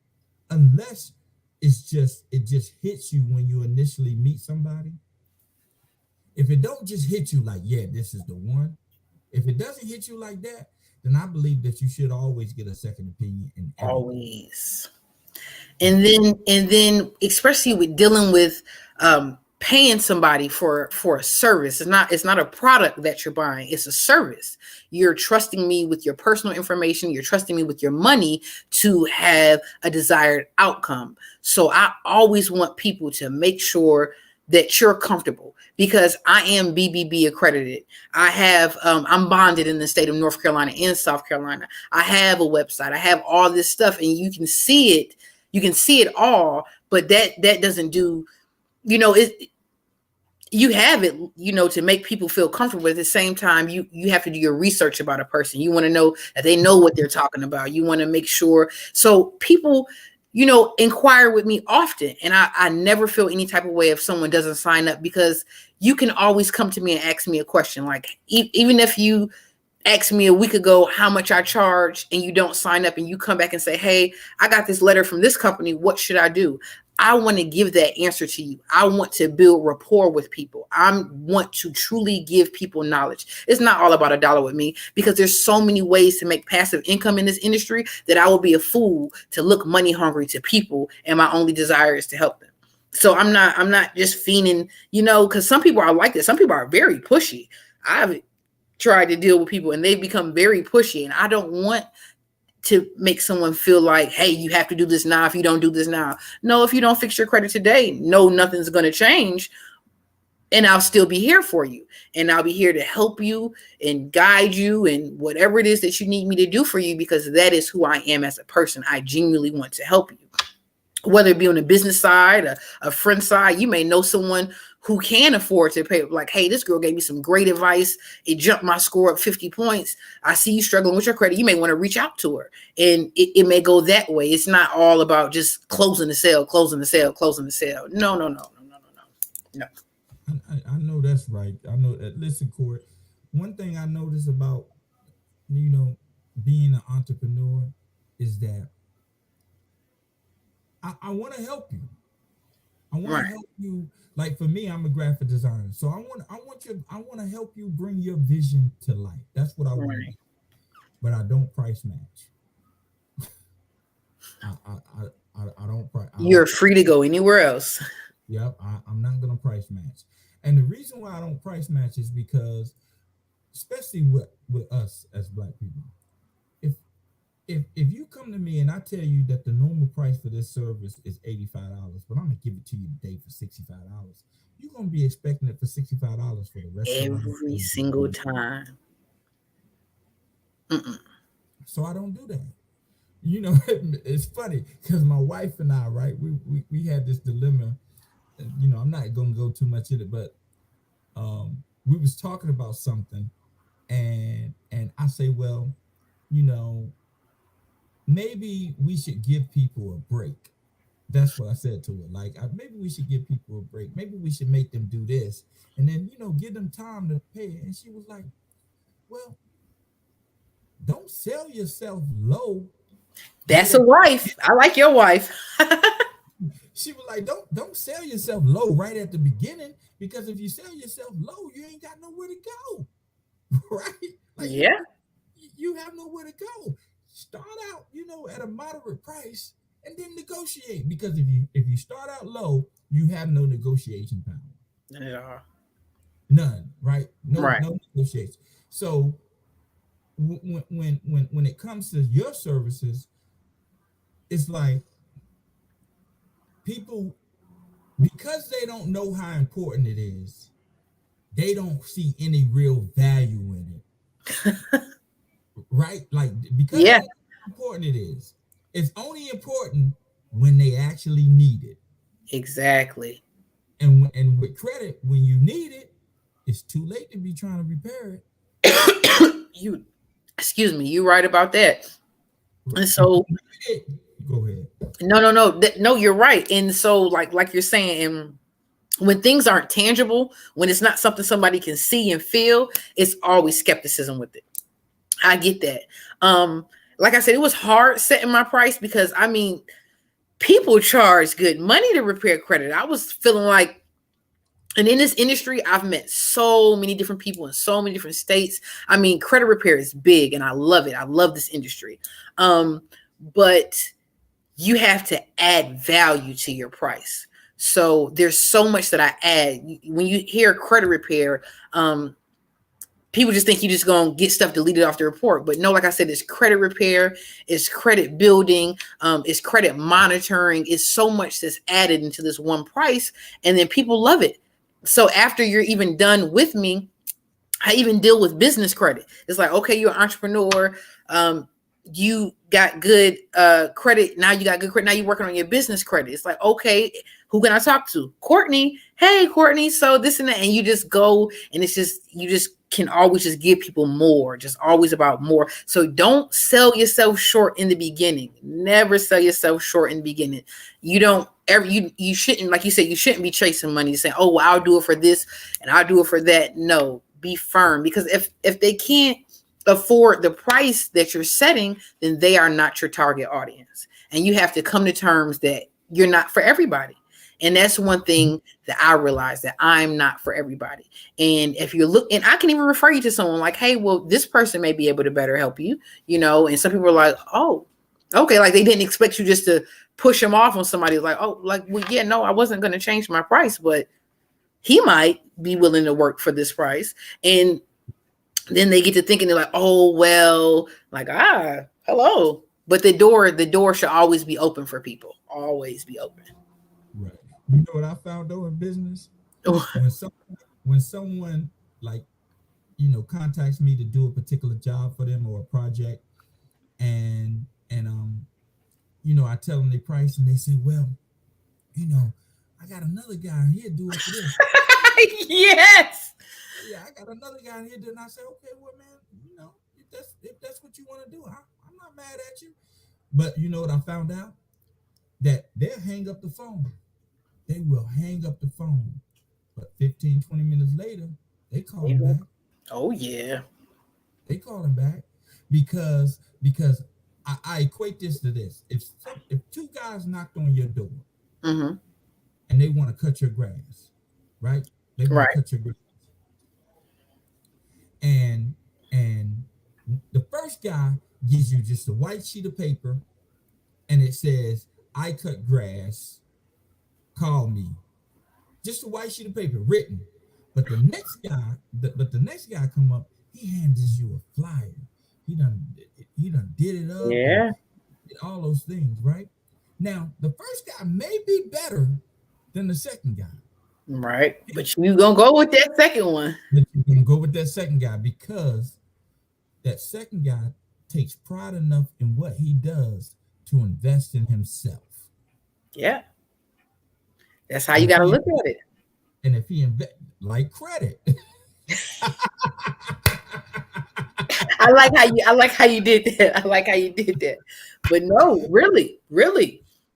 unless it just hits you when you initially meet somebody. If it don't just hit you like, yeah, this is the one. If it doesn't hit you like that, then I believe that you should always get a second opinion in everything. Always. And then especially with dealing with paying somebody for a service. It's not a product that you're buying, it's a service. You're trusting me with your personal information, you're trusting me with your money to have a desired outcome. So I always want people to make sure that you're comfortable, because I am BBB accredited. I have I'm bonded in the state of North Carolina and South Carolina. I have a website, I have all this stuff, and you can see it all, but that doesn't do, it. You have it, to make people feel comfortable. At the same time, you have to do your research about a person. You want to know that they know what they're talking about. You want to make sure. So people, inquire with me often, and I never feel any type of way if someone doesn't sign up, because you can always come to me and ask me a question. Like even if you asked me a week ago how much I charge and you don't sign up, and you come back and say, hey, I got this letter from this company, what should I do? I want to give that answer to you. I want to build rapport with people. I want to truly give people knowledge. It's not all about a dollar with me, because there's so many ways to make passive income in this industry that I will be a fool to look money hungry to people, and my only desire is to help them. So I'm not just fiending, because some people are like this. Some people are very pushy. I've tried to deal with people and they've become very pushy, and I don't want to make someone feel like, hey, you have to do this now if you don't do this now. No, if you don't fix your credit today, no, nothing's going to change. And I'll still be here for you. And I'll be here to help you and guide you and whatever it is that you need me to do for you, because that is who I am as a person. I genuinely want to help you. Whether it be on the business side, a friend side, you may know someone who can afford to pay. Like, hey, this girl gave me some great advice. It jumped my score up 50 points. I see you struggling with your credit. You may want to reach out to her, and it may go that way. It's not all about just closing the sale. No. I know that's right. I know that. Listen, Court, one thing I notice about, being an entrepreneur is that I want to help you. I want to help you. Like for me, I'm a graphic designer, so I want to help you bring your vision to life. That's what I want to do. But I don't price match. I don't price. You're free to go anywhere else. Yep, I'm not gonna price match. And the reason why I don't price match is because, especially with us as Black people, if you come to me and I tell you that the normal price for this service is $85, but I'm gonna give it to you today for $65, you're gonna be expecting it for $65 for the rest of every single time. So I don't do that. It's funny because my wife and I, right, we had this dilemma. I'm not gonna go too much in it, but we was talking about something, and I say, well, maybe we should give people a break. That's what I said to her. Like, maybe we should give people a break. Maybe we should make them do this, and then give them time to pay. And she was like, well, don't sell yourself low. That's a wife. I like your wife. She was like, don't sell yourself low right at the beginning, because if you sell yourself low, you ain't got nowhere to go. Right? Like, yeah. You have nowhere to go. Start out, at a moderate price and then negotiate, because if you start out low, you have no negotiation power. None at all. None, right? No negotiation. So when it comes to your services, it's like people, because they don't know how important it is, they don't see any real value in it. Right? Like, because of how important it is. It's only important when they actually need it. Exactly. And with credit, when you need it, it's too late to be trying to repair it. Excuse me, you're right about that. And so go ahead. No, you're right. And so like you're saying, and when things aren't tangible, when it's not something somebody can see and feel, it's always skepticism with it. I get that. Like I said, it was hard setting my price because I mean, people charge good money to repair credit. I was feeling like, and in this industry, I've met so many different people in so many different states. I mean, credit repair is big and I love it. I love this industry. But you have to add value to your price. So there's so much that I add. When you hear credit repair, people just think you just gonna get stuff deleted off the report. But no, like I said, it's credit repair, it's credit building, it's credit monitoring. It's so much that's added into this one price, and then people love it. So after you're even done with me, I even deal with business credit. It's like, okay, you're an entrepreneur. You got good credit. Now you got good credit. Now you're working on your business credit. It's like, okay, who can I talk to? Courtney. Hey, Courtney. So this and that. And you just go, and it's just, you just can always just give people more, just always about more. So don't sell yourself short in the beginning. Never sell yourself short in the beginning. You don't ever, you shouldn't, like you said, you shouldn't be chasing money saying, oh, well, I'll do it for this and I'll do it for that. No, be firm, because if they can't afford the price that you're setting, then they are not your target audience. And you have to come to terms that you're not for everybody. And that's one thing that I realized, that I'm not for everybody. And if you look, and I can even refer you to someone like, hey, well, this person may be able to better help you, you know. And some people are like, oh, okay. Like they didn't expect you just to push them off on somebody like, oh, like, well, yeah, no, I wasn't going to change my price, but he might be willing to work for this price. And then they get to thinking, they're like, oh, well, like, hello. But the door should always be open for people. Always be open. Right. You know what I found though in business? When someone like, you know, contacts me to do a particular job for them or a project, and you know, I tell them their price and they say, well, you know, I got another guy here do it for this. Yes. Yeah, I got another guy here. Then I say, okay, well, man, you know, if that's what you want to do, I'm not mad at you. But you know what I found out? That they'll hang up the phone. They will hang up the phone. But 15, 20 minutes later, they call him back. Oh, yeah. They call him back because I equate this to this. If two guys knocked on your door and they want to cut your grass, right? They want to cut your grass. And the first guy gives you just a white sheet of paper and it says, I cut grass, call me. Just a white sheet of paper written. But the next guy come up, he hands you a flyer. He done did it up. Yeah. All those things, right? Now, the first guy may be better than the second guy. Right. But you gonna go with that second one. You're gonna go with that second guy because that second guy takes pride enough in what he does to invest in himself. Yeah. That's how you gotta look at it. And if he invest like credit. I like how you did that. But no, really,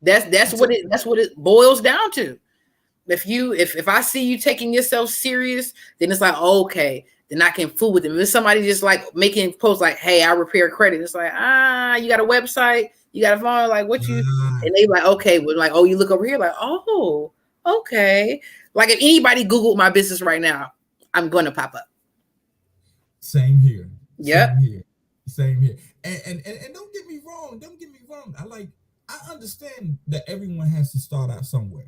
that's what it boils down to. If I see you taking yourself serious, then it's like, oh, okay, then I can fool with them. If somebody just like making posts like, hey, I repair credit, it's like, you got a website, you got a phone, like what you, and they like, okay, well, like, oh, you look over here, like, oh, okay. Like if anybody Googled my business right now, I'm gonna pop up. Same here. Yeah. Same here. And don't get me wrong. I understand that everyone has to start out somewhere.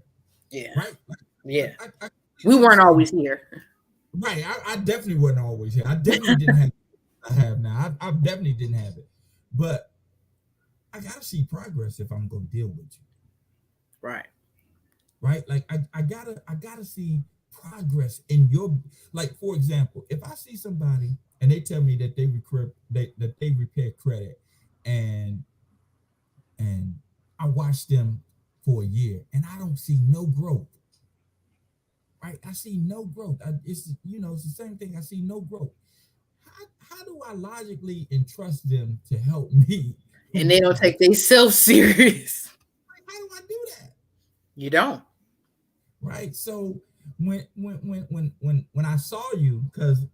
Yeah. Right? Yeah. We weren't always here. Right. I definitely wasn't always here. I definitely didn't have what I have now. I definitely didn't have it. But I gotta see progress if I'm gonna deal with you. Right. Right? Like I gotta see progress in your, like, for example, if I see somebody and they tell me that they repair credit and I watch them for a year and I don't see no growth. Right? I see no growth. It's it's the same thing. I see no growth. How do I logically entrust them to help me? And they don't take themselves serious. How do I do that? You don't. Right. So when I saw you, because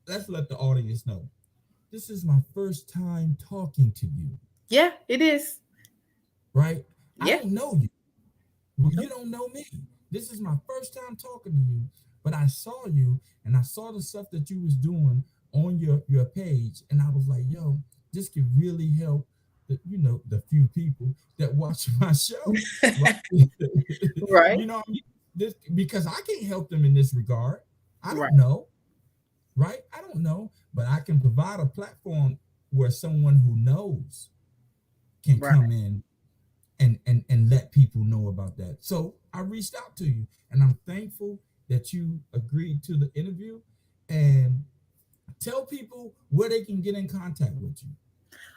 let's let the audience know, this is my first time talking to you. Yeah, it is. Right? Yeah. I don't know you. You don't know me. This is my first time talking to you, but I saw you and I saw the stuff that you was doing on your page, and I was like, yo, this could really help the few people that watch my show. Right? Right. This, because I can't help them in this regard. I don't Right. know. Right? I don't know, but I can provide a platform where someone who knows can Right. come in and let people know about that. So I reached out to you, and I'm thankful that you agreed to the interview. And tell people where they can get in contact with you.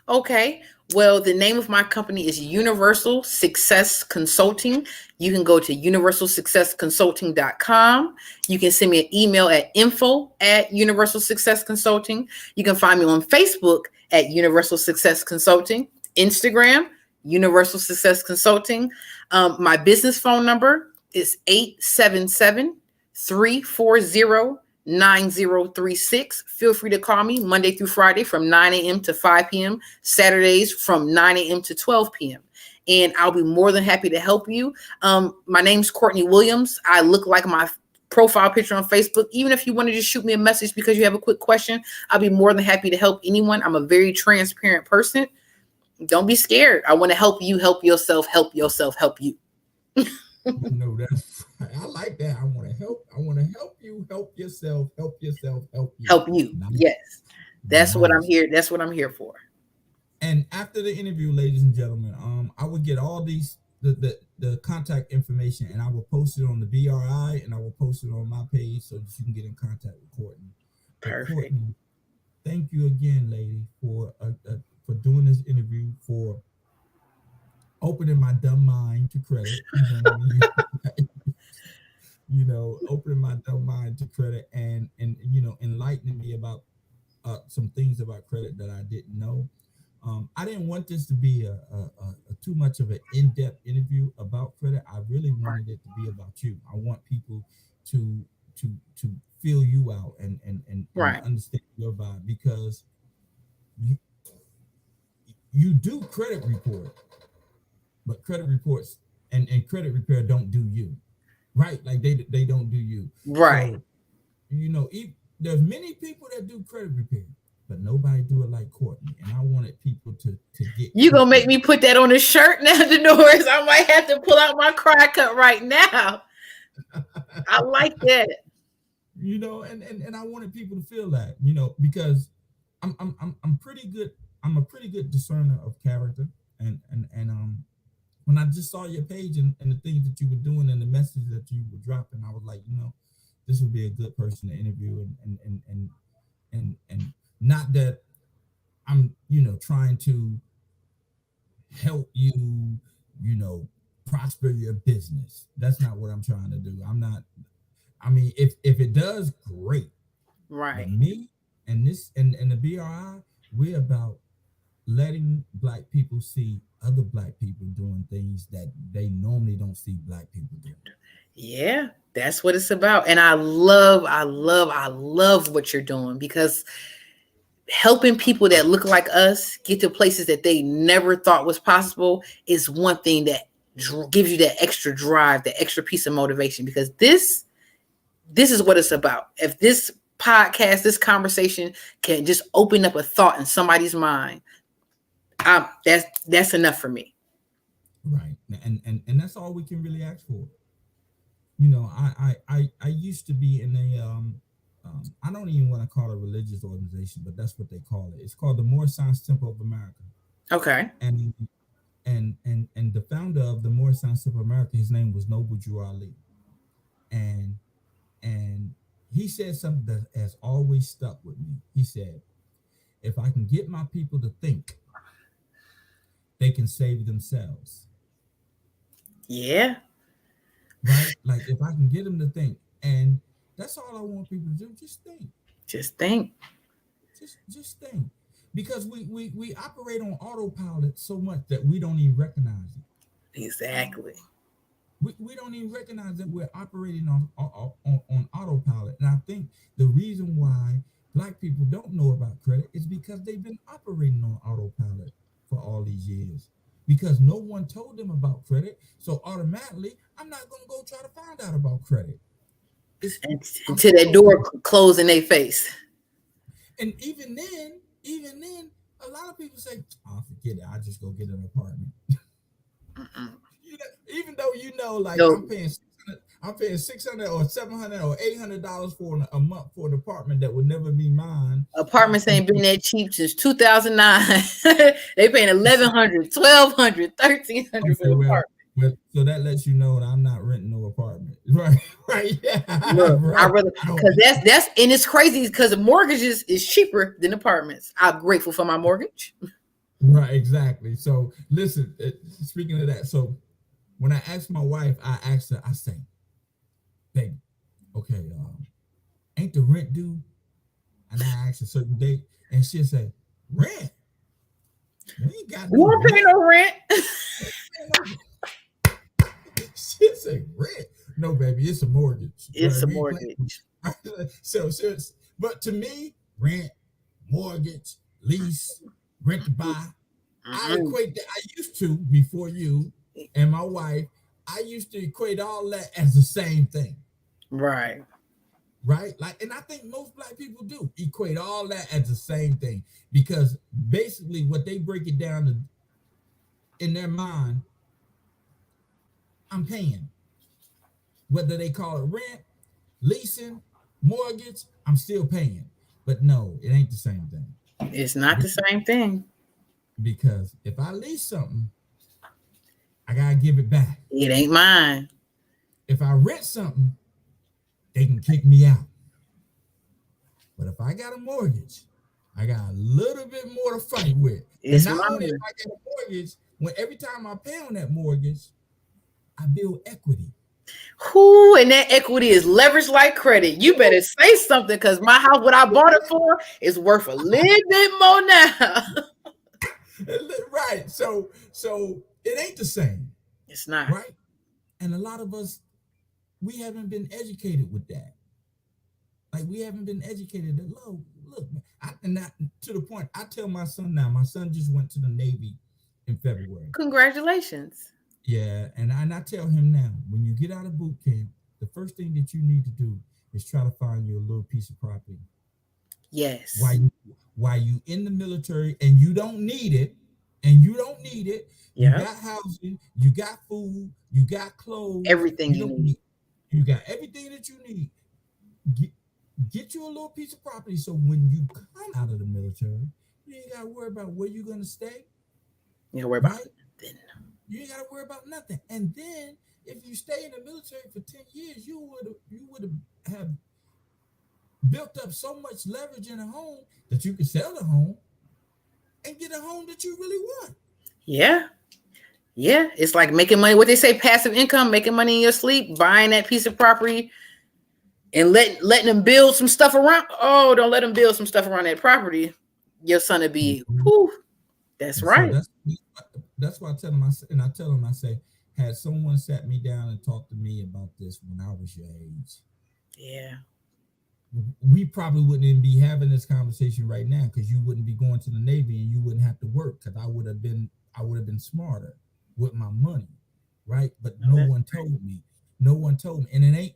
Okay. Well, the name of my company is Universal Success Consulting. You can go to universalsuccessconsulting.com. You can send me an email at info@Universal Success Consulting. You can find me on Facebook at Universal Success Consulting, Instagram, Universal Success Consulting. My business phone number is 877-340-9036. Feel free to call me Monday through Friday from 9 a.m. to 5 p.m., Saturdays from 9 a.m. to 12 p.m. And I'll be more than happy to help you. My name's Courtney Williams. I look like my profile picture on Facebook. Even if you want to just shoot me a message because you have a quick question, I'll be more than happy to help anyone. I'm a very transparent person. Don't be scared. I want to help you, help yourself, help yourself, help you. No, that's I like that. I want to help you, help yourself, help yourself, help you. Help you. Nice. Yes. That's Nice. what I'm here. That's what I'm here for. And after the interview, ladies and gentlemen, I would get all these the contact information, and I will post it on the BRI, and I will post it on my page so that you can get in contact with Courtney. Perfect. Courtney, thank you again, lady, for doing this interview, for opening my dumb mind to credit. Opening my dumb mind to credit and enlightening me about some things about credit that I didn't know. I didn't want this to be a too much of an in-depth interview about credit. I really wanted it to be about you. I want people to feel you out and Right. understand your vibe, because you do credit report, but credit reports and credit repair don't do you, right? Like they don't do you, Right. So, there's many people that do credit repair, but nobody do it like Courtney. And I wanted people to get. You gonna make me put that on a shirt now, Dolores? I might have to pull out my cry cut right now. I like that. And I wanted people to feel that, because I'm pretty good. I'm a pretty good discerner of character, and when I just saw your page and the things that you were doing and the message that you were dropping, I was like, this would be a good person to interview, and not that I'm trying to help you prosper your business. That's not what I'm trying to do. If it does, great. Right. But me and the BRI, we're about letting Black people see other Black people doing things that they normally don't see Black people doing. Yeah, that's what it's about. And I love what you're doing, because helping people that look like us get to places that they never thought was possible is one thing that gives you that extra drive, that extra piece of motivation, because this is what it's about. If this podcast, this conversation can just open up a thought in somebody's mind, that's enough for me. Right. And that's all we can really ask for. I used to be in a I don't even want to call it a religious organization, but that's what they call it. It's called the Moorish Science Temple of America. Okay. And the founder of the Moorish Science Temple of America, his name was Noble Drew Ali. And he said something that has always stuck with me. He said, if I can get my people to think, they can save themselves. Yeah. Right? Like if I can get them to think, and that's all I want people to do, just think. Just think. Just think. Because we operate on autopilot so much that we don't even recognize it. Exactly. We don't even recognize that we're operating on autopilot. And I think the reason why Black people don't know about credit is because they've been operating on autopilot for all these years. Because no one told them about credit. So automatically, I'm not going to go try to find out about credit. Until that door closed in their face. And even then, a lot of people say, "Oh, forget it. I'll just go get an apartment." Even though, like no. I'm paying $600 or $700 or $800 for a month for an apartment that would never be mine. Apartments ain't been that cheap since 2009. They paying $1,100, $1,200, $1,300 for an apartment. So that lets you know that I'm not renting no apartment, right? Yeah. Look, right. I rather because that's and it's crazy because mortgages is cheaper than apartments. I'm grateful for my mortgage. Right, exactly. So listen, speaking of that, so when I asked my wife, I say, "Baby, okay, ain't the rent due?" And I asked a certain date, and she'll say, "Rent? We ain't got no rent. Pay no rent." She'll say, "Rent? No, baby, it's a mortgage. It's a mortgage." So, but to me, rent, mortgage, lease, rent to buy, I equate that. I used to before you and my wife. I used to equate all that as the same thing. Right. Like, and I think most Black people do equate all that as the same thing because basically what they break it down to in their mind, I'm paying. Whether they call it rent, leasing, mortgage, I'm still paying. But no, it ain't the same thing. It's not the same thing. Because if I lease something, I gotta give it back. It ain't mine. If I rent something, they can kick me out. But if I got a mortgage, I got a little bit more to fight with. It's and not only if I get a mortgage, when every time I pay on that mortgage, I build equity. Who and that equity is leveraged like credit. You better say something because my house, what I bought it for, is worth a little bit more now. Right. So it ain't the same. It's not. Right. And a lot of us, we haven't been educated with that. Like we haven't been educated that look, and that to the point. I tell my son now. My son just went to the Navy in February. Congratulations. Yeah, and I tell him now, when you get out of boot camp, the first thing that you need to do is try to find you a little piece of property. Yes. While you in the military and you don't need it, you got housing, you got food, you got clothes, everything you need. You got everything that you need. Get you a little piece of property so when you come out of the military, you ain't got to worry about where you're gonna stay. You don't worry about nothing. You ain't got to worry about nothing. And then if you stay in the military for 10 years, you would have built up so much leverage in a home that you could sell the home and get a home that you really want. Yeah. Yeah. It's like making money. What they say, passive income, making money in your sleep, buying that piece of property and letting them build some stuff around. Oh, don't let them build some stuff around that property. Your son will be, whew, that's right. So that's why I tell him, I say, had someone sat me down and talked to me about this when I was your age. Yeah. We probably wouldn't even be having this conversation right now because you wouldn't be going to the Navy and you wouldn't have to work because I would have been smarter with my money, right? But no one told me. And it ain't,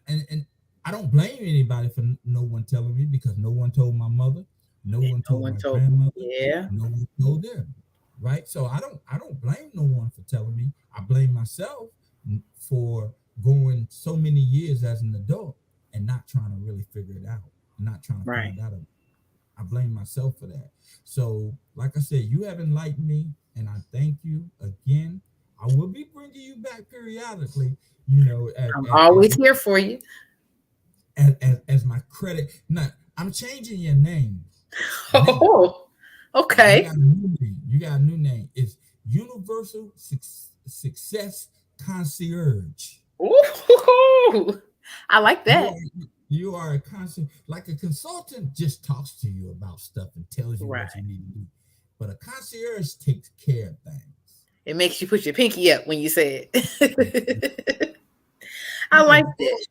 and I don't blame anybody for no one telling me because no one told my mother, no one told my grandmother, no one told them, right? So I don't blame no one for telling me. I blame myself for going so many years as an adult and not trying to really figure it out, not trying to find out. I blame myself for that. So, like I said, you have enlightened me, and I thank you again. I will be bringing you back periodically. I'm always here for you. As my credit. Now, I'm changing your name. Oh, okay. You got a new name. It's Universal Success concierge. Ooh, I like that. You are a concierge, like a consultant just talks to you about stuff and tells you Right. what you need to do. But a concierge takes care of things. It makes you put your pinky up when you say it. I like that.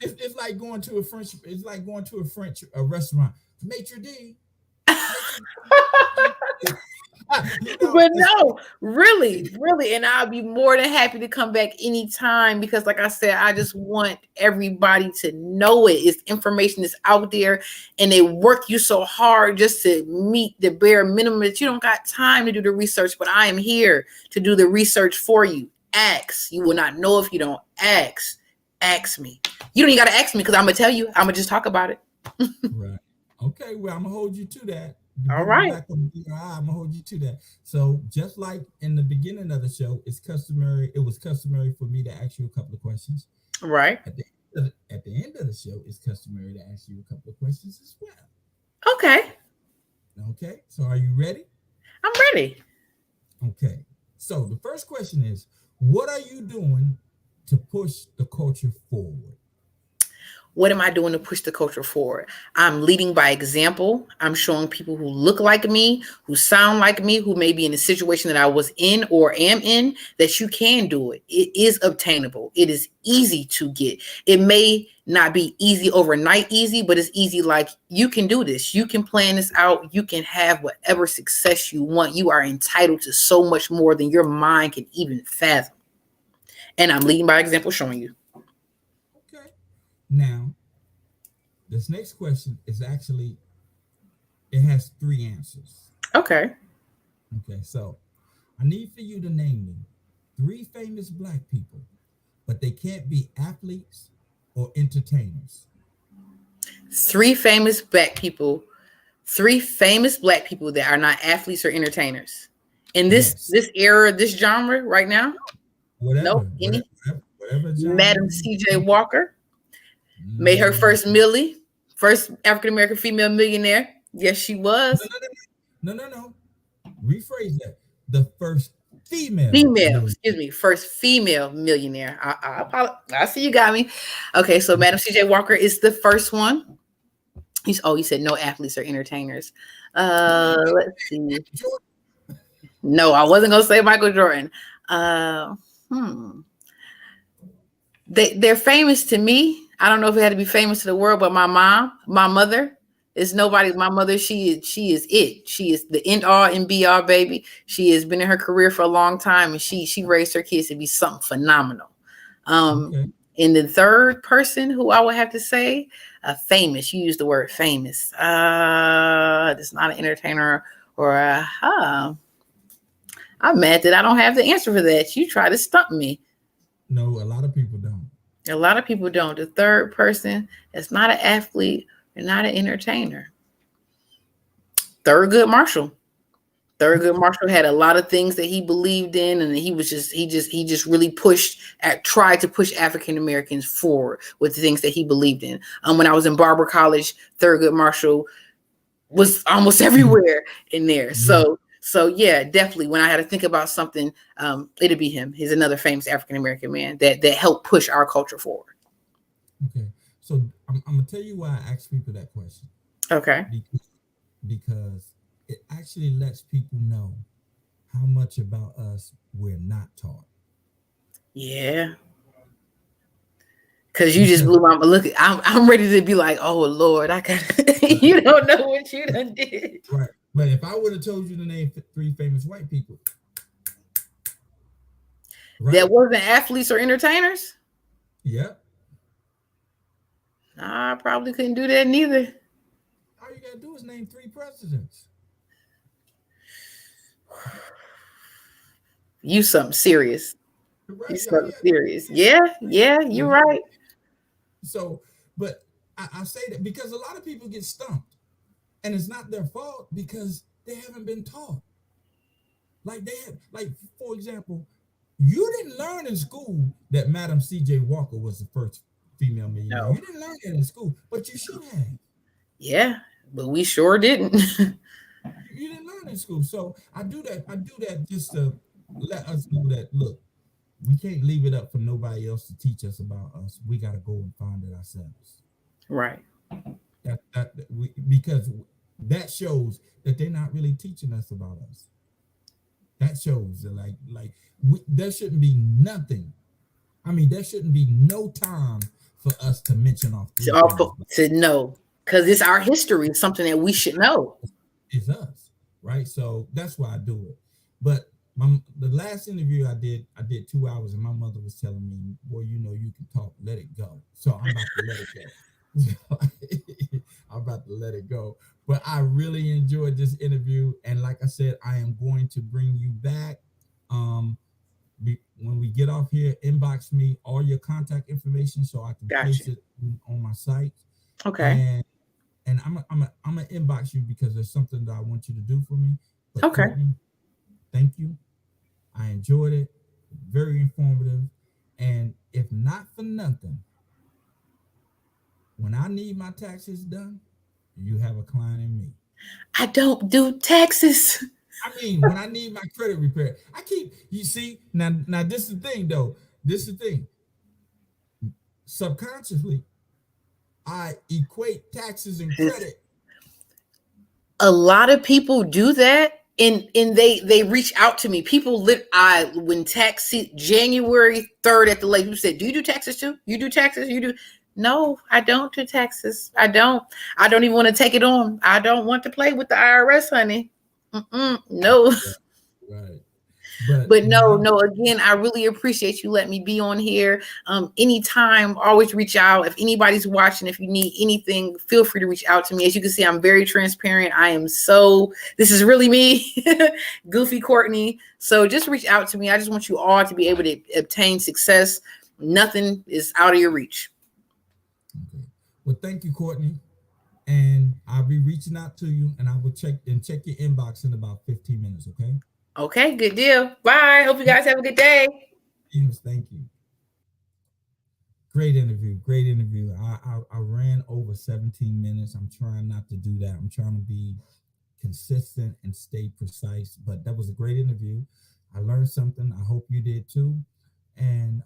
It's like going to a French. It's like going to a restaurant. Maitre d'. But no, really, and I'll be more than happy to come back anytime because, like I said, I just want everybody to know it. It's information that's out there, and they work you so hard just to meet the bare minimum that you don't got time to do the research. But I am here to do the research for you. Ask. You will not know if you don't ask. Ask me. You don't even got to ask me because I'm gonna tell you. I'm gonna just talk about it. Right. Okay. Well, I'm gonna hold you to that. All right. Back on BRI, I'm gonna hold you to that. So just like in the beginning of the show, it was customary for me to ask you a couple of questions. Right. At the end of the show, it's customary to ask you a couple of questions as well. Okay. Okay. So are you ready? I'm ready. Okay. So the first question is, what are you doing to push the culture forward? What am I doing to push the culture forward? I'm leading by example. I'm showing people who look like me, who sound like me, who may be in a situation that I was in or am in, that you can do it. It is obtainable. It is easy to get. It may not be easy overnight easy, but it's easy like you can do this. You can plan this out. You can have whatever success you want. You are entitled to so much more than your mind can even fathom. And I'm leading by example, showing you. Okay. Now, this next question is actually, it has 3 answers. Okay. Okay, so I need for you to name me 3 famous Black people, but they can't be athletes or entertainers. 3 famous Black people. 3 famous Black people that are not athletes or entertainers. In this era, this genre right now? Whatever genre. Madam C.J. Walker made her first millie, first African-American female millionaire. Yes, she was. No. Rephrase that. The first female. First female millionaire. I see you got me. Okay, so Madam C.J. Walker is the first one. You said no athletes or entertainers. Let's see. No, I wasn't gonna say Michael Jordan. They're famous to me. I don't know if it had to be famous to the world, but my mother is nobody. My mother, she is it. She is the end all and be all, baby. She has been in her career for a long time, and she raised her kids to be something phenomenal. And the third person who I would have to say, famous. You use the word famous. It's not an entertainer or I'm mad that I don't have the answer for that. You try to stump me. No, a lot of people don't. A lot of people don't. The third person that's not an athlete and not an entertainer. Thurgood Marshall. Thurgood Marshall had a lot of things that he believed in, and he just really tried to push African Americans forward with the things that he believed in. When I was in Barber College, Thurgood Marshall was almost everywhere in there. Mm-hmm. So yeah, definitely. When I had to think about something, it'd be him. He's another famous African American man that helped push our culture forward. Okay, so I'm gonna tell you why I ask people that question. Okay. Because it actually lets people know how much about us we're not taught. Yeah. Because you just blew my look. I'm ready to be like, oh Lord, I got. You don't know what you done did. Right. But if I would have told you to name 3 famous white people, right, that wasn't athletes or entertainers. Yep. I probably couldn't do that neither. All you gotta do is name 3 presidents. You something serious. Right. You something serious. Yeah, you're right. So, but I say that because a lot of people get stumped. And it's not their fault because they haven't been taught. For example, you didn't learn in school that Madam C.J. Walker was the first female millionaire. No. You didn't learn that in school, but you should have. Yeah, but we sure didn't. You didn't learn in school. So I do that just to let us know that, look, we can't leave it up for nobody else to teach us about us. We got to go and find it ourselves. Right. Because that shows that they're not really teaching us about us. That shows that there shouldn't be nothing. I mean, there shouldn't be no time for us to mention off to know, because it's our history. It's something that we should know. It's us, right? So that's why I do it. But the last interview I did 2 hours, and my mother was telling me, "Boy, you know you can talk. Let it go." So I'm about to let it go. I'm about to let it go. But I really enjoyed this interview, and like I said, I am going to bring you back. When we get off here, inbox me all your contact information so I can place it on my site. Okay. And I'm gonna inbox you because there's something that I want you to do for me. But okay. Courtney, thank you. I enjoyed it. Very informative. And if not for nothing, when I need my taxes done, you have a client in me. I don't do taxes. I mean, when I need my credit repair, you see, now this is the thing though. This is the thing. Subconsciously, I equate taxes and credit. A lot of people do that, and they reach out to me. People when January 3rd at the lake, you said, "Do you do taxes too? You do taxes? You do?" No, I don't do taxes. I don't even want to take it on. I don't want to play with the IRS, honey. No. Right. But no, again, I really appreciate you letting me be on here. Anytime, always reach out. If anybody's watching, if you need anything, feel free to reach out to me. As you can see, I'm very transparent. This is really me, Goofy Courtney. So just reach out to me. I just want you all to be able to obtain success. Nothing is out of your reach. Okay. Well, thank you, Courtney. And I'll be reaching out to you, and I will check your inbox in about 15 minutes, okay? Okay, good deal. Bye. Hope you guys have a good day. Yes, thank you. Great interview. I ran over 17 minutes. I'm trying not to do that. I'm trying to be consistent and stay precise, but that was a great interview. I learned something. I hope you did too. And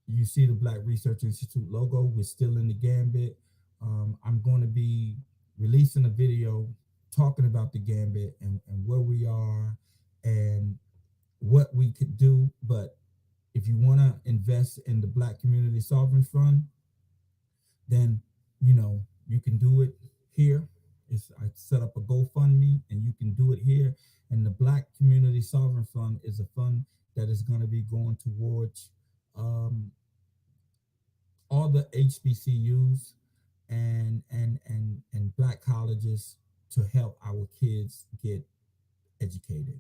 you see the Black Research Institute logo. We're still in the gambit. I'm going to be releasing a video talking about the gambit and where we are and what we could do. But if you want to invest in the Black Community Sovereign Fund, then you can do it here. I set up a GoFundMe, and you can do it here. And the Black Community Sovereign Fund is a fund that is going to be going towards all the HBCUs and Black colleges to help our kids get educated.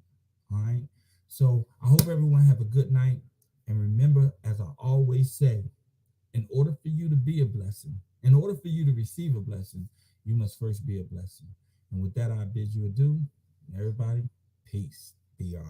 All right. So I hope everyone have a good night. And remember, as I always say, in order for you to be a blessing, in order for you to receive a blessing, you must first be a blessing. And with that, I bid you adieu. Everybody, peace. BRI.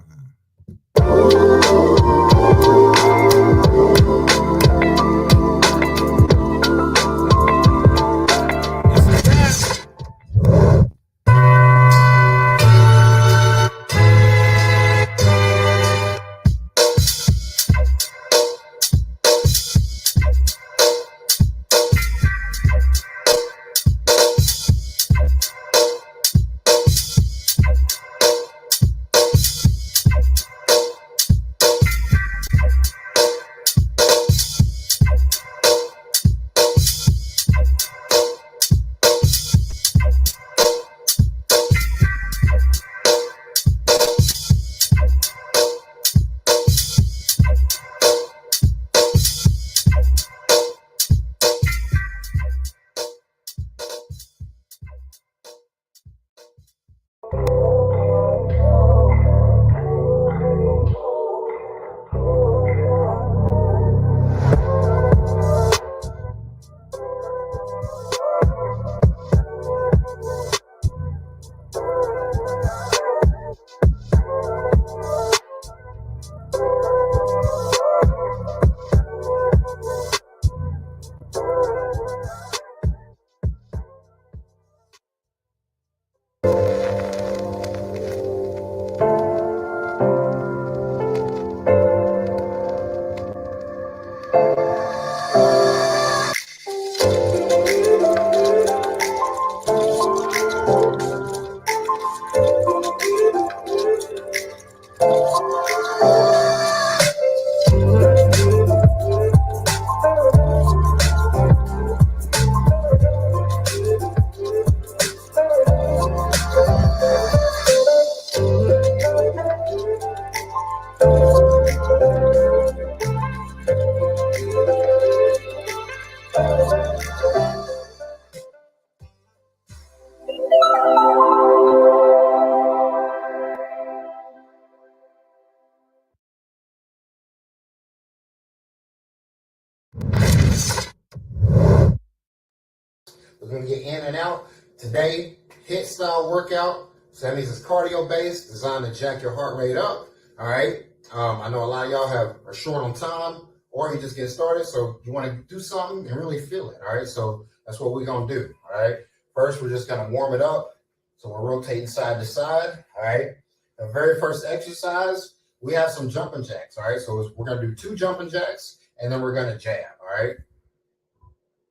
Today, HIIT style workout. So that means it's cardio based, designed to jack your heart rate up. All right. I know a lot of y'all are short on time, or you just get started. So you want to do something and really feel it. All right. So that's what we're going to do. All right. First, we're just going to warm it up. So we're rotating side to side. All right. The very first exercise, we have some jumping jacks. All right. So we're going to do 2 jumping jacks, and then we're going to jab. All right.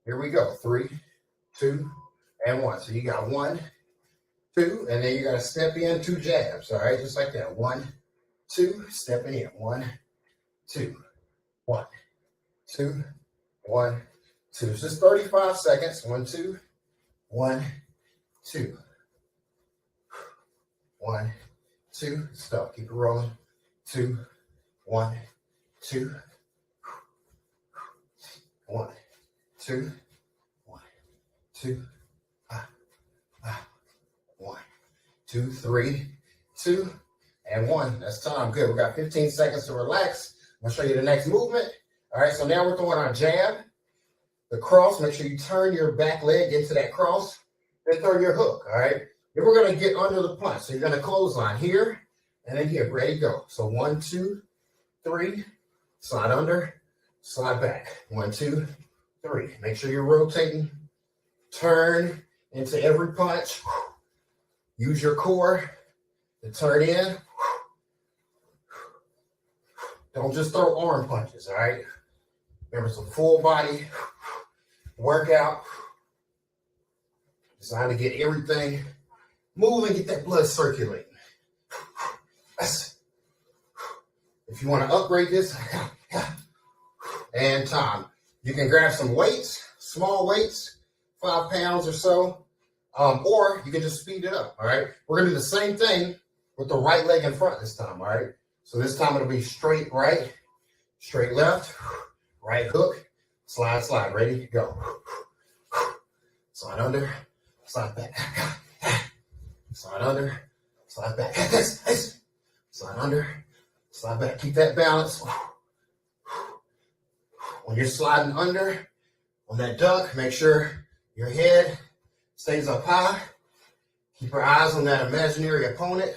Here we go. 3, 2, and 1. So you got 1, 2, and then you got to step in 2 jabs. All right. Just like that. 1, 2, stepping in. 1, 2, 1, 2, 1, 2. It's just 35 seconds. 1, 2, 1, 2. 1, 2. Stop. Keep it rolling. 2, 1, 2. 1, 2, 1, 2. 1, 2, 3, 2, and 1. That's time. Good. We got 15 seconds to relax. I'm going to show you the next movement. All right. So now we're throwing our jab. The cross. Make sure you turn your back leg into that cross. Then throw your hook. All right. Then we're going to get under the punch. So you're going to clothesline here and then here. Ready to go. So 1, 2, 3. Slide under. Slide back. 1, 2, 3. Make sure you're rotating. Turn into every punch. Use your core to turn in. Don't just throw arm punches, all right? Remember, it's a full body workout designed to get everything moving, get that blood circulating. If you want to upgrade this, and time, you can grab some weights, small weights, 5 pounds or so. Or you can just speed it up, all right? We're going to do the same thing with the right leg in front this time, all right? So this time it'll be straight right, straight left, right hook, slide, slide. Ready to go. Slide under, slide back. Slide under, slide back. Slide under, slide back. Keep that balance. When you're sliding under, on that duck, make sure your head stays up high. Keep your eyes on that imaginary opponent.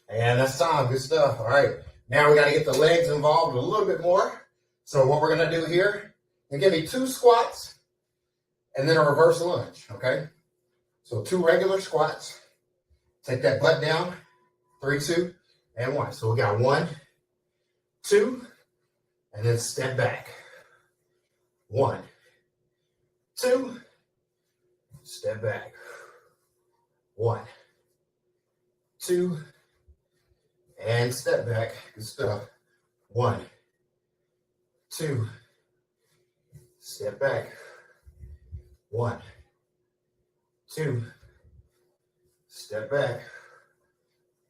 And that's time. Good stuff. All right. Now we got to get the legs involved a little bit more. So what we're going to do here, and give me 2 squats and then a reverse lunge. Okay. So 2 regular squats. Take that butt down. 3, 2, and 1. So we got 1, 2, and then step back. 1, 2, step back. 1, 2, and step back. Good stuff. 1, 2, step back. 1, 2, step back.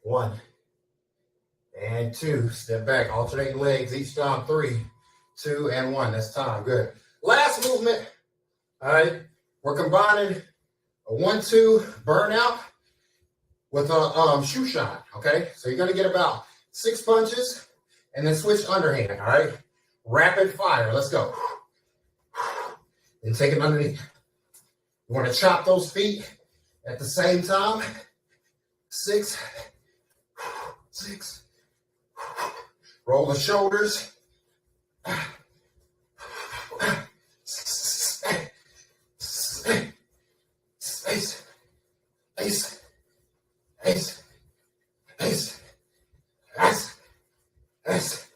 1 and 2, step back, alternating legs each time. 3, 2, and 1. That's time. Good. Last movement. All right. We're combining a 1-2 burnout with a shoe shine. Okay. So you're going to get about 6 punches and then switch underhand. All right. Rapid fire. Let's go. And take it underneath. You want to chop those feet at the same time. 6, 6. Roll the shoulders. Ace. Ace. Ace. Ace. Ace. Ace.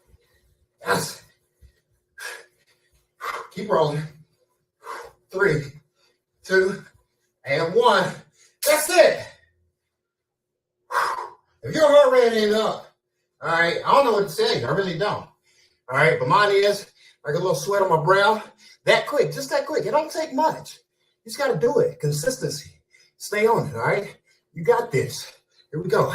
Ace. Keep rolling. 3, 2, and 1. That's it. If your heart rate ain't up, all right, I don't know what to say. I really don't. All right, but mine is like a little sweat on my brow. That quick, just that quick. It don't take much. You just got to do it. Consistency. Stay on it, all right? You got this. Here we go.